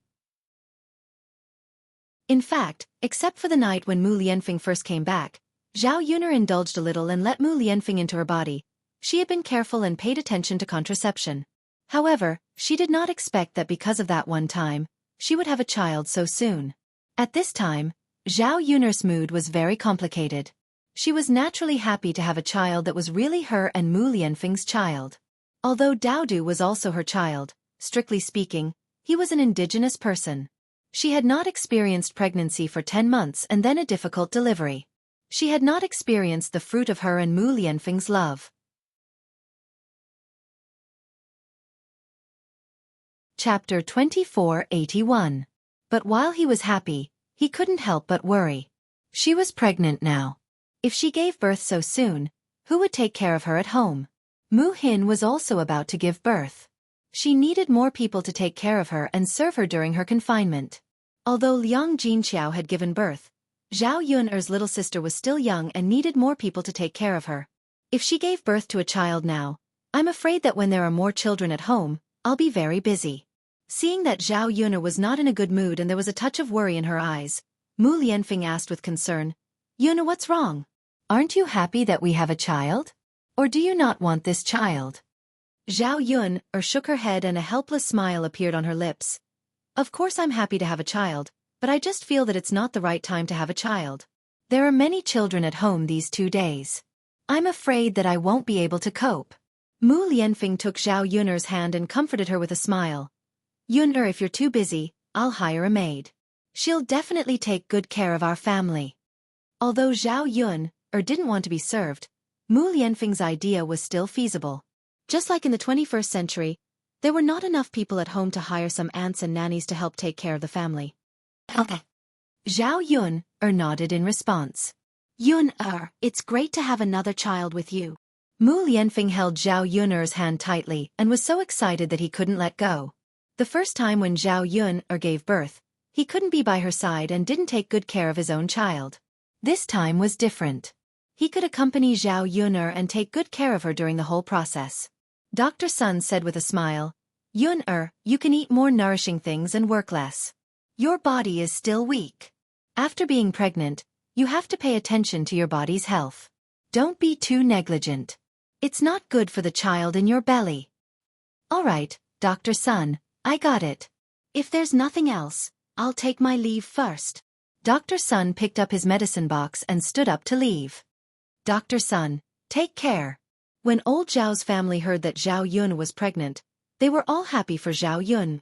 In fact, except for the night when Mu Lianfeng first came back, Zhao Yuner indulged a little and let Mu Lianfeng into her body. She had been careful and paid attention to contraception. However, she did not expect that because of that one time, she would have a child so soon. At this time, Zhao Yuner's mood was very complicated. She was naturally happy to have a child that was really her and Mu Lianfeng's child. Although Daodu was also her child, strictly speaking, he was an indigenous person. She had not experienced pregnancy for 10 months and then a difficult delivery. She had not experienced the fruit of her and Mu Lianfeng's love. Chapter 2481. But while he was happy, he couldn't help but worry. She was pregnant now. If she gave birth so soon, who would take care of her at home? Mu Hin was also about to give birth. She needed more people to take care of her and serve her during her confinement. Although Liang Jinqiao had given birth, Zhao Yuner's little sister was still young and needed more people to take care of her. If she gave birth to a child now, I'm afraid that when there are more children at home, I'll be very busy. Seeing that Zhao Yuner was not in a good mood and there was a touch of worry in her eyes, Mu Lianfeng asked with concern, Yuner, what's wrong? Aren't you happy that we have a child? Or do you not want this child? Zhao Yuner shook her head and a helpless smile appeared on her lips. Of course I'm happy to have a child, but I just feel that it's not the right time to have a child. There are many children at home these 2 days. I'm afraid that I won't be able to cope. Mu Lianfeng took Zhao Yuner's hand and comforted her with a smile. Yuner, if you're too busy, I'll hire a maid. She'll definitely take good care of our family. Although Zhao Yun didn't want to be served, Mu Lianfeng's idea was still feasible. Just like in the 21st century, there were not enough people at home to hire some aunts and nannies to help take care of the family. Okay. Zhao Yun nodded in response. Yun it's great to have another child with you. Mu Lianfeng held Zhao Yun's hand tightly and was so excited that he couldn't let go. The first time when Zhao Yun gave birth, he couldn't be by her side and didn't take good care of his own child. This time was different. He could accompany Zhao Yun and take good care of her during the whole process. Dr. Sun said with a smile, Yun you can eat more nourishing things and work less. Your body is still weak. After being pregnant, you have to pay attention to your body's health. Don't be too negligent. It's not good for the child in your belly. All right, Dr. Sun, I got it. If there's nothing else, I'll take my leave first. Dr. Sun picked up his medicine box and stood up to leave. Dr. Sun, take care. When old Zhao's family heard that Zhao Yun was pregnant, they were all happy for Zhao Yun.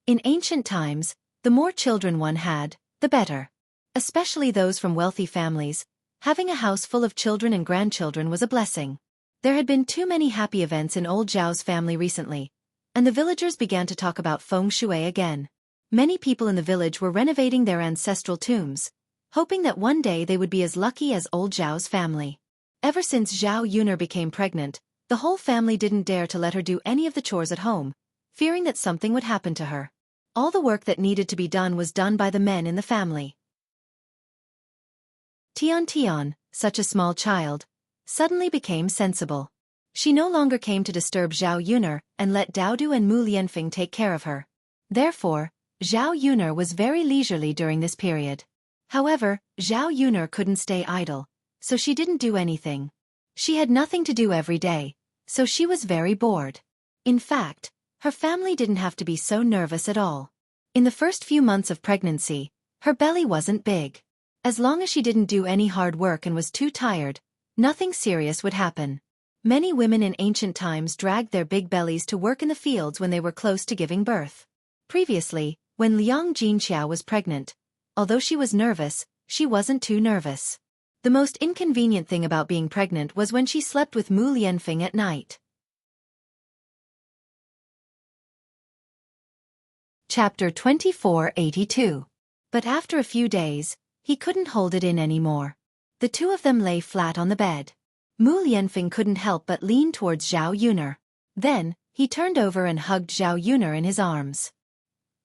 In ancient times, the more children one had, the better. Especially those from wealthy families, having a house full of children and grandchildren was a blessing. There had been too many happy events in old Zhao's family recently, and the villagers began to talk about feng shui again. Many people in the village were renovating their ancestral tombs, hoping that one day they would be as lucky as old Zhao's family. Ever since Zhao Yun became pregnant, the whole family didn't dare to let her do any of the chores at home, fearing that something would happen to her. All the work that needed to be done was done by the men in the family. Tian, such a small child, suddenly became sensible. She no longer came to disturb Zhao Yun and let Daodu and Mu Lianfeng take care of her. Therefore, Zhao Yun was very leisurely during this period. However, Zhao Yun couldn't stay idle, so she didn't do anything. She had nothing to do every day, so she was very bored. In fact, her family didn't have to be so nervous at all. In the first few months of pregnancy, her belly wasn't big. As long as she didn't do any hard work and was too tired, nothing serious would happen. Many women in ancient times dragged their big bellies to work in the fields when they were close to giving birth. Previously, when Liang Jinqiao was pregnant, although she was nervous, she wasn't too nervous. The most inconvenient thing about being pregnant was when she slept with Mu Lianfeng at night. Chapter 2482. But after a few days, he couldn't hold it in anymore. The two of them lay flat on the bed. Mu Lianfeng couldn't help but lean towards Zhao Yun. Then, he turned over and hugged Zhao Yun in his arms.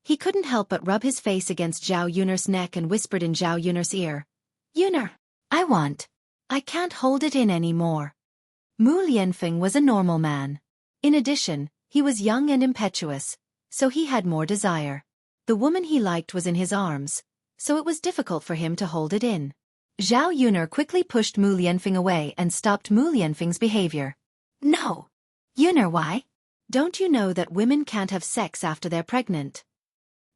He couldn't help but rub his face against Zhao Yun's neck and whispered in Zhao Yun's ear, Yun, I can't hold it in anymore. Mu Lianfeng was a normal man. In addition, he was young and impetuous, so he had more desire. The woman he liked was in his arms, so it was difficult for him to hold it in. Zhao Yun quickly pushed Mu Lianfeng away and stopped Mu Lianfeng's behavior. No. Yun, why? Don't you know that women can't have sex after they're pregnant?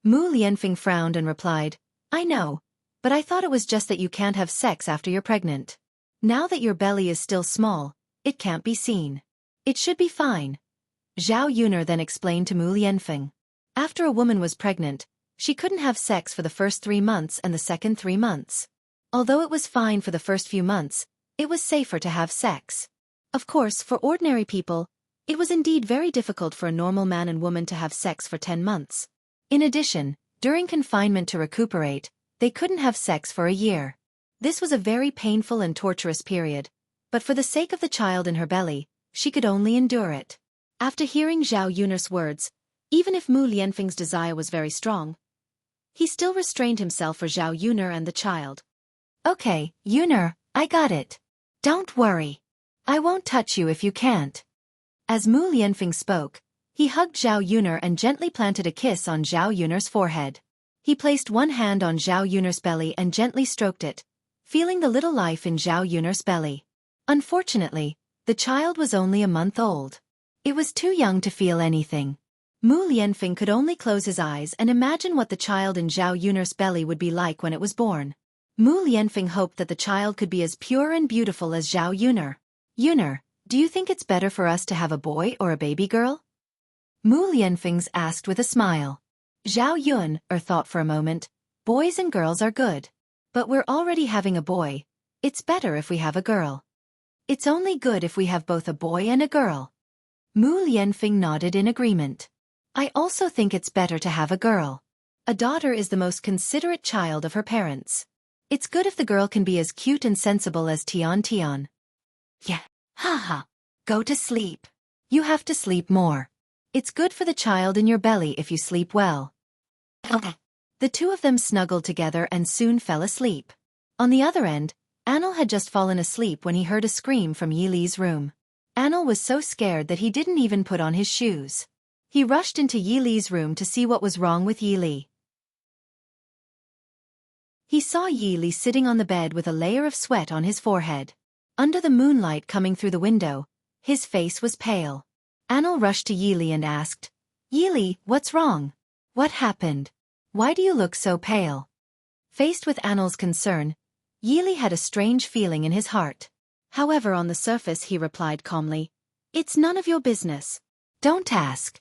Mu Lianfeng frowned and replied, I know, but I thought it was just that you can't have sex after you're pregnant. Now that your belly is still small, it can't be seen. It should be fine. Zhao Yun then explained to Mu Lianfeng. After a woman was pregnant, she couldn't have sex for the first 3 months and the second 3 months. Although it was fine for the first few months, it was safer to have sex. Of course, for ordinary people, it was indeed very difficult for a normal man and woman to have sex for 10 months. In addition, during confinement to recuperate, they couldn't have sex for a year. This was a very painful and torturous period, but for the sake of the child in her belly, she could only endure it. After hearing Zhao Yun's words, even if Mu Lianfeng's desire was very strong, he still restrained himself for Zhao Yun and the child. Okay, Yun, I got it. Don't worry. I won't touch you if you can't. As Mu Lianfeng spoke, he hugged Zhao Yun and gently planted a kiss on Zhao Yun's forehead. He placed one hand on Zhao Yun's belly and gently stroked it, feeling the little life in Zhao Yun's belly. Unfortunately, the child was only a month old. It was too young to feel anything. Mu Lianfeng could only close his eyes and imagine what the child in Zhao Yun's belly would be like when it was born. Mu Lianfeng hoped that the child could be as pure and beautiful as Zhao Yun. Yun, do you think it's better for us to have a boy or a baby girl? Mu Lianfeng asked with a smile. Zhao Yun thought for a moment. Boys and girls are good. But we're already having a boy. It's better if we have a girl. It's only good if we have both a boy and a girl. Mu Lianfeng nodded in agreement. I also think it's better to have a girl. A daughter is the most considerate child of her parents. It's good if the girl can be as cute and sensible as Tian Tian. Yeah. Haha. Go to sleep. You have to sleep more. It's good for the child in your belly if you sleep well. Okay. The two of them snuggled together and soon fell asleep. On the other end, Anil had just fallen asleep when he heard a scream from Yi Li's room. Anil was so scared that he didn't even put on his shoes. He rushed into Yi Li's room to see what was wrong with Yi Li. He saw Yi Li sitting on the bed with a layer of sweat on his forehead. Under the moonlight coming through the window, his face was pale. Anil rushed to Yi Li and asked, Yi Li, what's wrong? What happened? Why do you look so pale? Faced with Anil's concern, Yi Li had a strange feeling in his heart. However, on the surface he replied calmly, It's none of your business. Don't ask.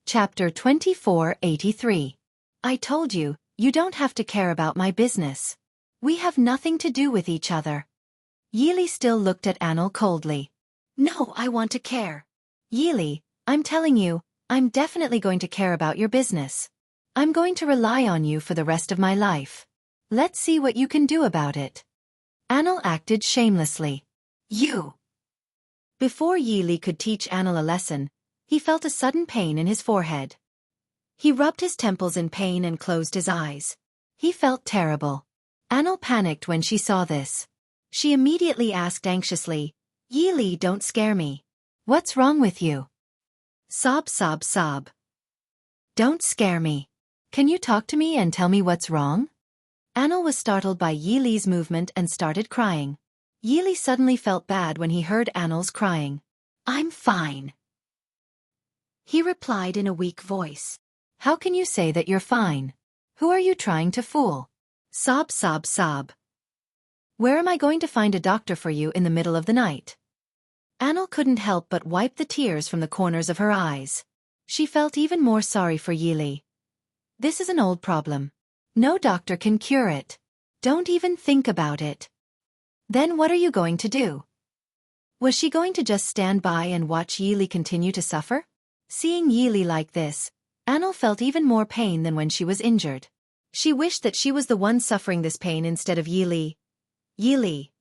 Chapter 2483. I told you, you don't have to care about my business. We have nothing to do with each other. Yi Li still looked at Anil coldly. No, I want to care. Yi Li, I'm telling you, I'm definitely going to care about your business. I'm going to rely on you for the rest of my life. Let's see what you can do about it. Anil acted shamelessly. You. Before Yi Li could teach Anil a lesson, he felt a sudden pain in his forehead. He rubbed his temples in pain and closed his eyes. He felt terrible. Anil panicked when she saw this. She immediately asked anxiously, Yi Li, don't scare me. What's wrong with you? Sob, sob, sob. Don't scare me. Can you talk to me and tell me what's wrong? Anil was startled by Yi Li's movement and started crying. Yi Li suddenly felt bad when he heard Anil's crying. I'm fine. He replied in a weak voice. How can you say that you're fine? Who are you trying to fool? Sob, sob, sob. Where am I going to find a doctor for you in the middle of the night? Anil couldn't help but wipe the tears from the corners of her eyes. She felt even more sorry for Yi Li. This is an old problem. No doctor can cure it. Don't even think about it. Then what are you going to do? Was she going to just stand by and watch Yi Li continue to suffer? Seeing Yi Li like this, Anil felt even more pain than when she was injured. She wished that she was the one suffering this pain instead of Yi Li. Yi Li.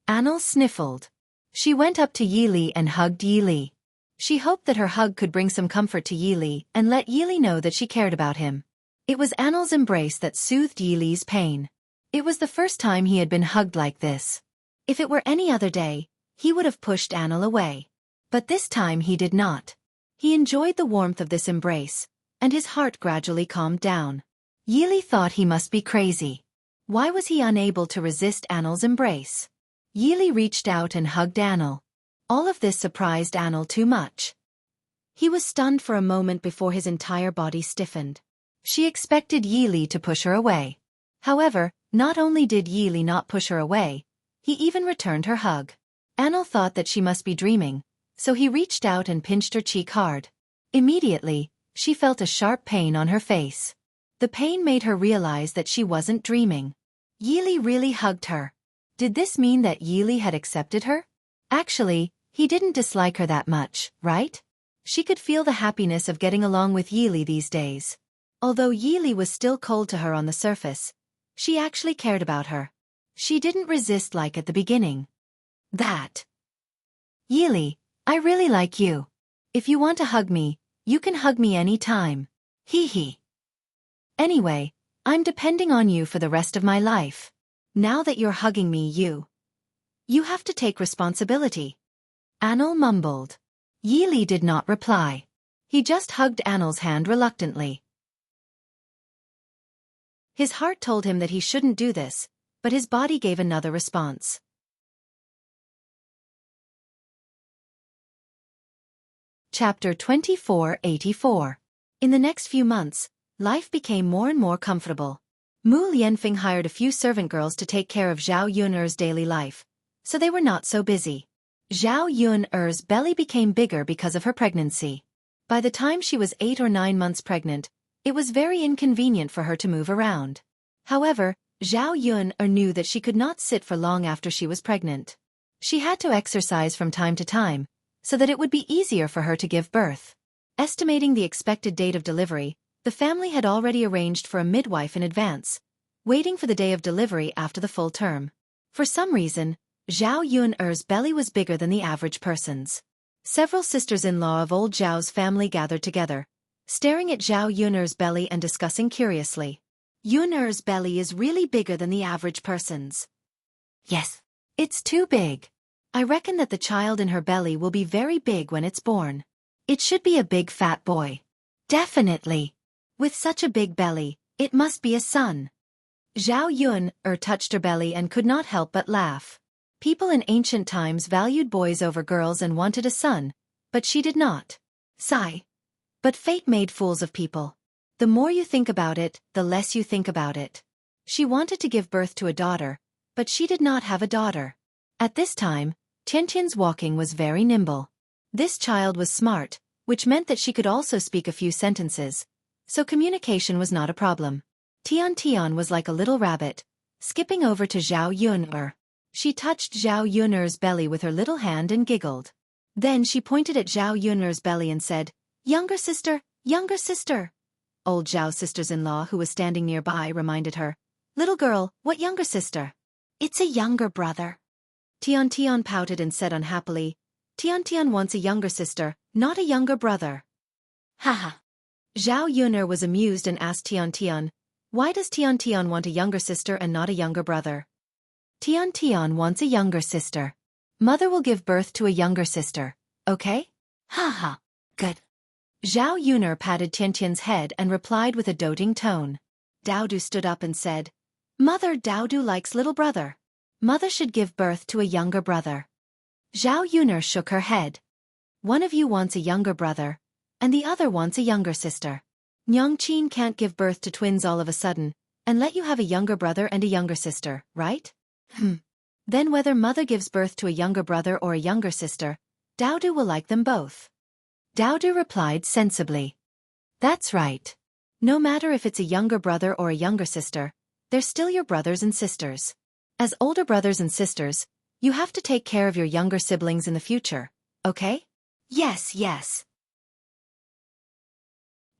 Anil sniffled. She went up to Yi Li and hugged Yi Li. She hoped that her hug could bring some comfort to Yi Li and let Yi Li know that she cared about him. It was Anil's embrace that soothed Yi Li's pain. It was the first time he had been hugged like this. If it were any other day, he would have pushed Anil away. But this time he did not. He enjoyed the warmth of this embrace, and his heart gradually calmed down. Yi Li thought he must be crazy. Why was he unable to resist Anil's embrace? Yi Li reached out and hugged Anil. All of this surprised Anil too much. He was stunned for a moment before his entire body stiffened. She expected Yi Li to push her away. However, not only did Yi Li not push her away, he even returned her hug. Anil thought that she must be dreaming, so he reached out and pinched her cheek hard. Immediately, she felt a sharp pain on her face. The pain made her realize that she wasn't dreaming. Yi Li really hugged her. Did this mean that Yi Li had accepted her? Actually, he didn't dislike her that much, right? She could feel the happiness of getting along with Yi Li these days. Although Yi Li was still cold to her on the surface, she actually cared about her. She didn't resist like at the beginning. That. Yi Li, I really like you. If you want to hug me, you can hug me any time. Hee hee. Anyway, I'm depending on you for the rest of my life. Now that you're hugging me, you have to take responsibility. Anil mumbled. Yi Li did not reply. He just hugged Anil's hand reluctantly. His heart told him that he shouldn't do this, but his body gave another response. Chapter 2484. In the next few months, life became more and more comfortable. Mu Lianfeng hired a few servant girls to take care of Zhao Yun'er's daily life, so they were not so busy. Zhao Yun-er's belly became bigger because of her pregnancy. By the time she was 8 or 9 months pregnant, it was very inconvenient for her to move around. However, Zhao Yun-er knew that she could not sit for long after she was pregnant. She had to exercise from time to time, so that it would be easier for her to give birth. Estimating the expected date of delivery, the family had already arranged for a midwife in advance, waiting for the day of delivery after the full term. For some reason, Zhao Yun-er's belly was bigger than the average person's. Several sisters-in-law of old Zhao's family gathered together, staring at Zhao Yun-er's belly and discussing curiously. Yun-er's belly is really bigger than the average person's. Yes. It's too big. I reckon that the child in her belly will be very big when it's born. It should be a big fat boy. Definitely. With such a big belly, it must be a son. Zhao Yun-er touched her belly and could not help but laugh. People in ancient times valued boys over girls and wanted a son, but she did not. Sigh. But fate made fools of people. The more you think about it, the less you think about it. She wanted to give birth to a daughter, but she did not have a daughter. At this time, Tiantian's walking was very nimble. This child was smart, which meant that she could also speak a few sentences, so communication was not a problem. Tian was like a little rabbit, skipping over to Zhao Yun-er. She touched Zhao Yun-er's belly with her little hand and giggled. Then she pointed at Zhao Yun-er's belly and said, "Younger sister, younger sister." Old Zhao's sisters-in-law who was standing nearby reminded her, "Little girl, what younger sister?" "It's a younger brother." Tian pouted and said unhappily, "Tian wants a younger sister, not a younger brother." Haha. Zhao Yun-er was amused and asked Tian, "Why does Tian want a younger sister and not a younger brother?" Tian wants a younger sister. Mother will give birth to a younger sister, okay? Haha. Good. Zhao Yun-er patted Tian's head and replied with a doting tone. Daodu stood up and said, "Mother, Daodu likes little brother. Mother should give birth to a younger brother." Zhao Yun-er shook her head. "One of you wants a younger brother, and the other wants a younger sister. Nyongqin can't give birth to twins all of a sudden, and let you have a younger brother and a younger sister, right? Then whether mother gives birth to a younger brother or a younger sister, Daodu will like them both." Daodu replied sensibly. "That's right. No matter if it's a younger brother or a younger sister, they're still your brothers and sisters. As older brothers and sisters, you have to take care of your younger siblings in the future, okay?" "Yes, yes."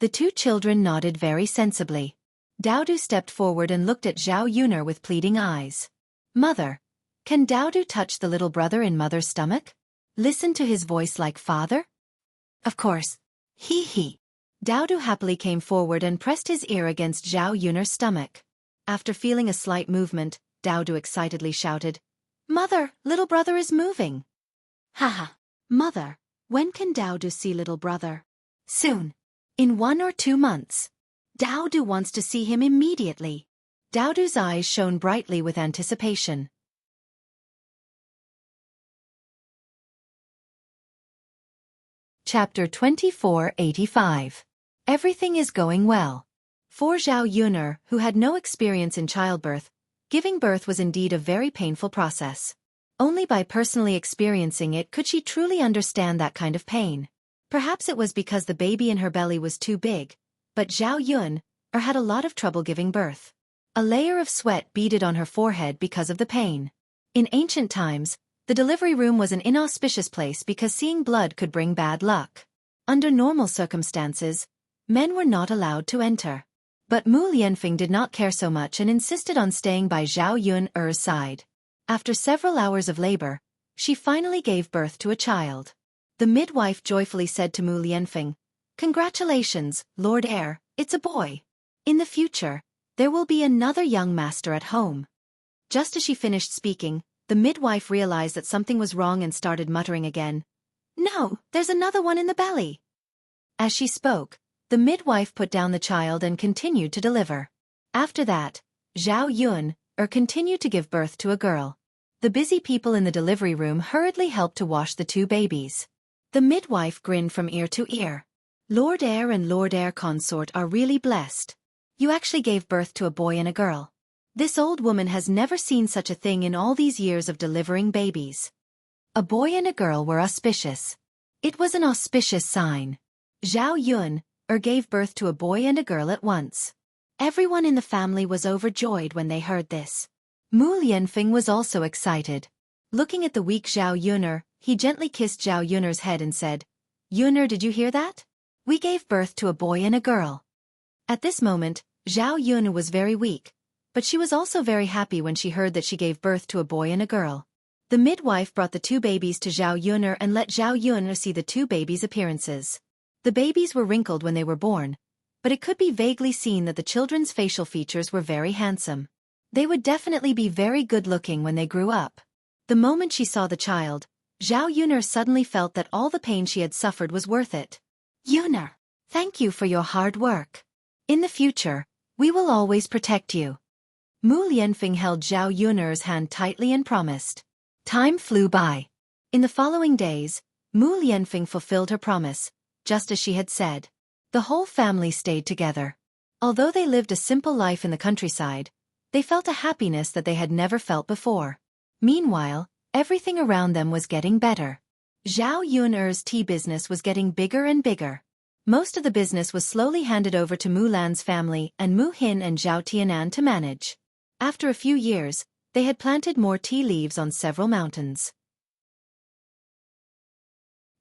The two children nodded very sensibly. Daodu stepped forward and looked at Zhao Yun-er with pleading eyes. "Mother, can Daodu touch the little brother in mother's stomach? Listen to his voice like father?" "Of course." Hee. Daodu happily came forward and pressed his ear against Zhao Yun-er's stomach. After feeling a slight movement, Daodu excitedly shouted, "Mother, little brother is moving." Haha. "Mother, when can Daodu see little brother?" "Soon. In 1 or 2 months. Daodu wants to see him immediately." Daodu's eyes shone brightly with anticipation. Chapter 2485. Everything is going well. For Zhao Yun-er, who had no experience in childbirth, giving birth was indeed a very painful process. Only by personally experiencing it could she truly understand that kind of pain. Perhaps it was because the baby in her belly was too big, but Zhao Yun-er had a lot of trouble giving birth. A layer of sweat beaded on her forehead because of the pain. In ancient times, the delivery room was an inauspicious place because seeing blood could bring bad luck. Under normal circumstances, men were not allowed to enter. But Mu Lianfeng did not care so much and insisted on staying by Zhao Yun-er's side. After several hours of labor, she finally gave birth to a child. The midwife joyfully said to Mu Lianfeng, "Congratulations, Lord Heir, it's a boy. In the future, there will be another young master at home." Just as she finished speaking, the midwife realized that something was wrong and started muttering again, "No, there's another one in the belly." As she spoke, the midwife put down the child and continued to deliver. After that, Zhao Yun-er continued to give birth to a girl. The busy people in the delivery room hurriedly helped to wash the 2 babies. The midwife grinned from ear to ear. "Lord Heir and Lord Heir consort are really blessed. You actually gave birth to a boy and a girl. This old woman has never seen such a thing in all these years of delivering babies." A boy and a girl were auspicious. It was an auspicious sign. Zhao Yun gave birth to a boy and a girl at once. Everyone in the family was overjoyed when they heard this. Mu Lianfeng was also excited. Looking at the weak Zhao Yuner, he gently kissed Zhao Yuner's head and said, "Yuner, did you hear that? We gave birth to a boy and a girl." At this moment, Zhao Yuner was very weak, but she was also very happy when she heard that she gave birth to a boy and a girl. The midwife brought the two babies to Zhao Yuner and let Zhao Yuner see the two babies' appearances. The babies were wrinkled when they were born, but it could be vaguely seen that the children's facial features were very handsome. They would definitely be very good-looking when they grew up. The moment she saw the child, Zhao Yuner suddenly felt that all the pain she had suffered was worth it. "Yuner, thank you for your hard work. In the future, we will always protect you." Mu Lianfeng held Zhao Yuner's hand tightly and promised. Time flew by. In the following days, Mu Lianfeng fulfilled her promise, just as she had said. The whole family stayed together. Although they lived a simple life in the countryside, they felt a happiness that they had never felt before. Meanwhile, everything around them was getting better. Zhao Yuner's tea business was getting bigger and bigger. Most of the business was slowly handed over to Mu Lan's family and Mu Hin and Zhao Tianan to manage. After a few years, they had planted more tea leaves on several mountains.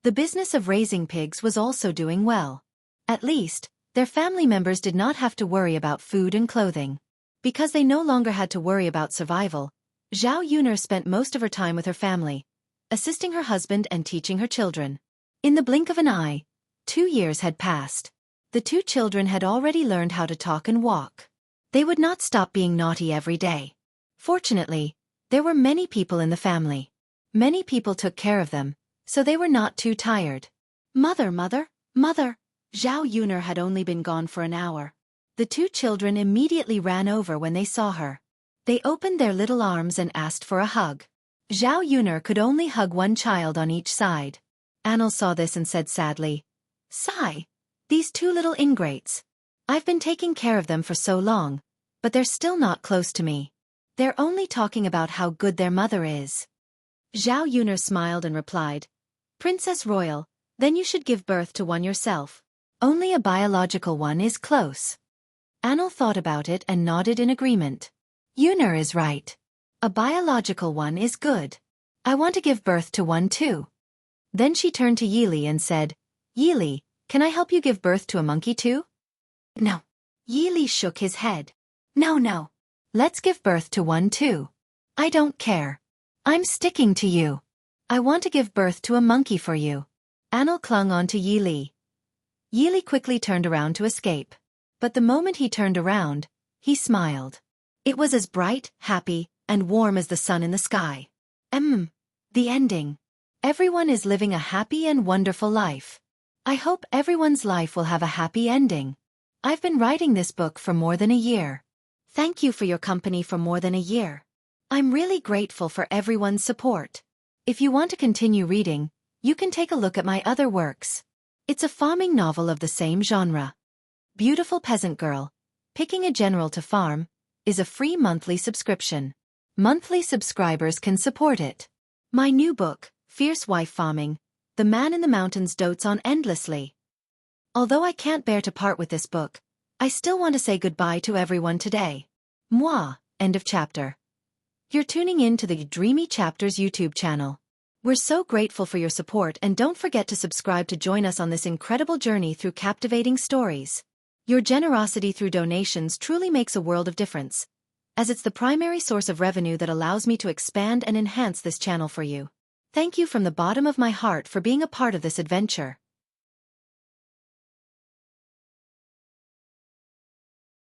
The business of raising pigs was also doing well. At least, their family members did not have to worry about food and clothing. Because they no longer had to worry about survival, Zhao Yuner spent most of her time with her family, assisting her husband and teaching her children. In the blink of an eye, 2 years had passed. The two children had already learned how to talk and walk. They would not stop being naughty every day. Fortunately, there were many people in the family. Many people took care of them, so they were not too tired. "Mother, mother, mother!" Zhao Yuner had only been gone for an hour. The two children immediately ran over when they saw her. They opened their little arms and asked for a hug. Zhao Yuner could only hug one child on each side. Anil saw this and said sadly, "Sigh, these two little ingrates. I've been taking care of them for so long, but they're still not close to me. They're only talking about how good their mother is." Zhao Yuner smiled and replied, "Princess Royal, then you should give birth to one yourself. Only a biological one is close." Anil thought about it and nodded in agreement. Yuner is right. A biological one is good. I want to give birth to one too. Then she turned to Yili and said, "Yili, can I help you give birth to a monkey too?" "No." Yili shook his head. No. Let's give birth to one too. I don't care. I'm sticking to you. I want to give birth to a monkey for you." Anil clung on to Yili. Yili quickly turned around to escape. But the moment he turned around, he smiled. It was as bright, happy, and warm as the sun in the sky. The ending. Everyone is living a happy and wonderful life. I hope everyone's life will have a happy ending. I've been writing this book for more than a year. Thank you for your company for more than a year. I'm really grateful for everyone's support. If you want to continue reading, you can take a look at my other works. It's a farming novel of the same genre. Beautiful Peasant Girl, Picking a General to Farm, is a free monthly subscription. Monthly subscribers can support it. My new book, Fierce Wife Farming, The Man in the Mountains Dotes on Endlessly. Although I can't bear to part with this book, I still want to say goodbye to everyone today. Mwah, end of chapter. You're tuning in to the Dreamy Chapters YouTube channel. We're so grateful for your support and don't forget to subscribe to join us on this incredible journey through captivating stories. Your generosity through donations truly makes a world of difference, as it's the primary source of revenue that allows me to expand and enhance this channel for you. Thank you from the bottom of my heart for being a part of this adventure.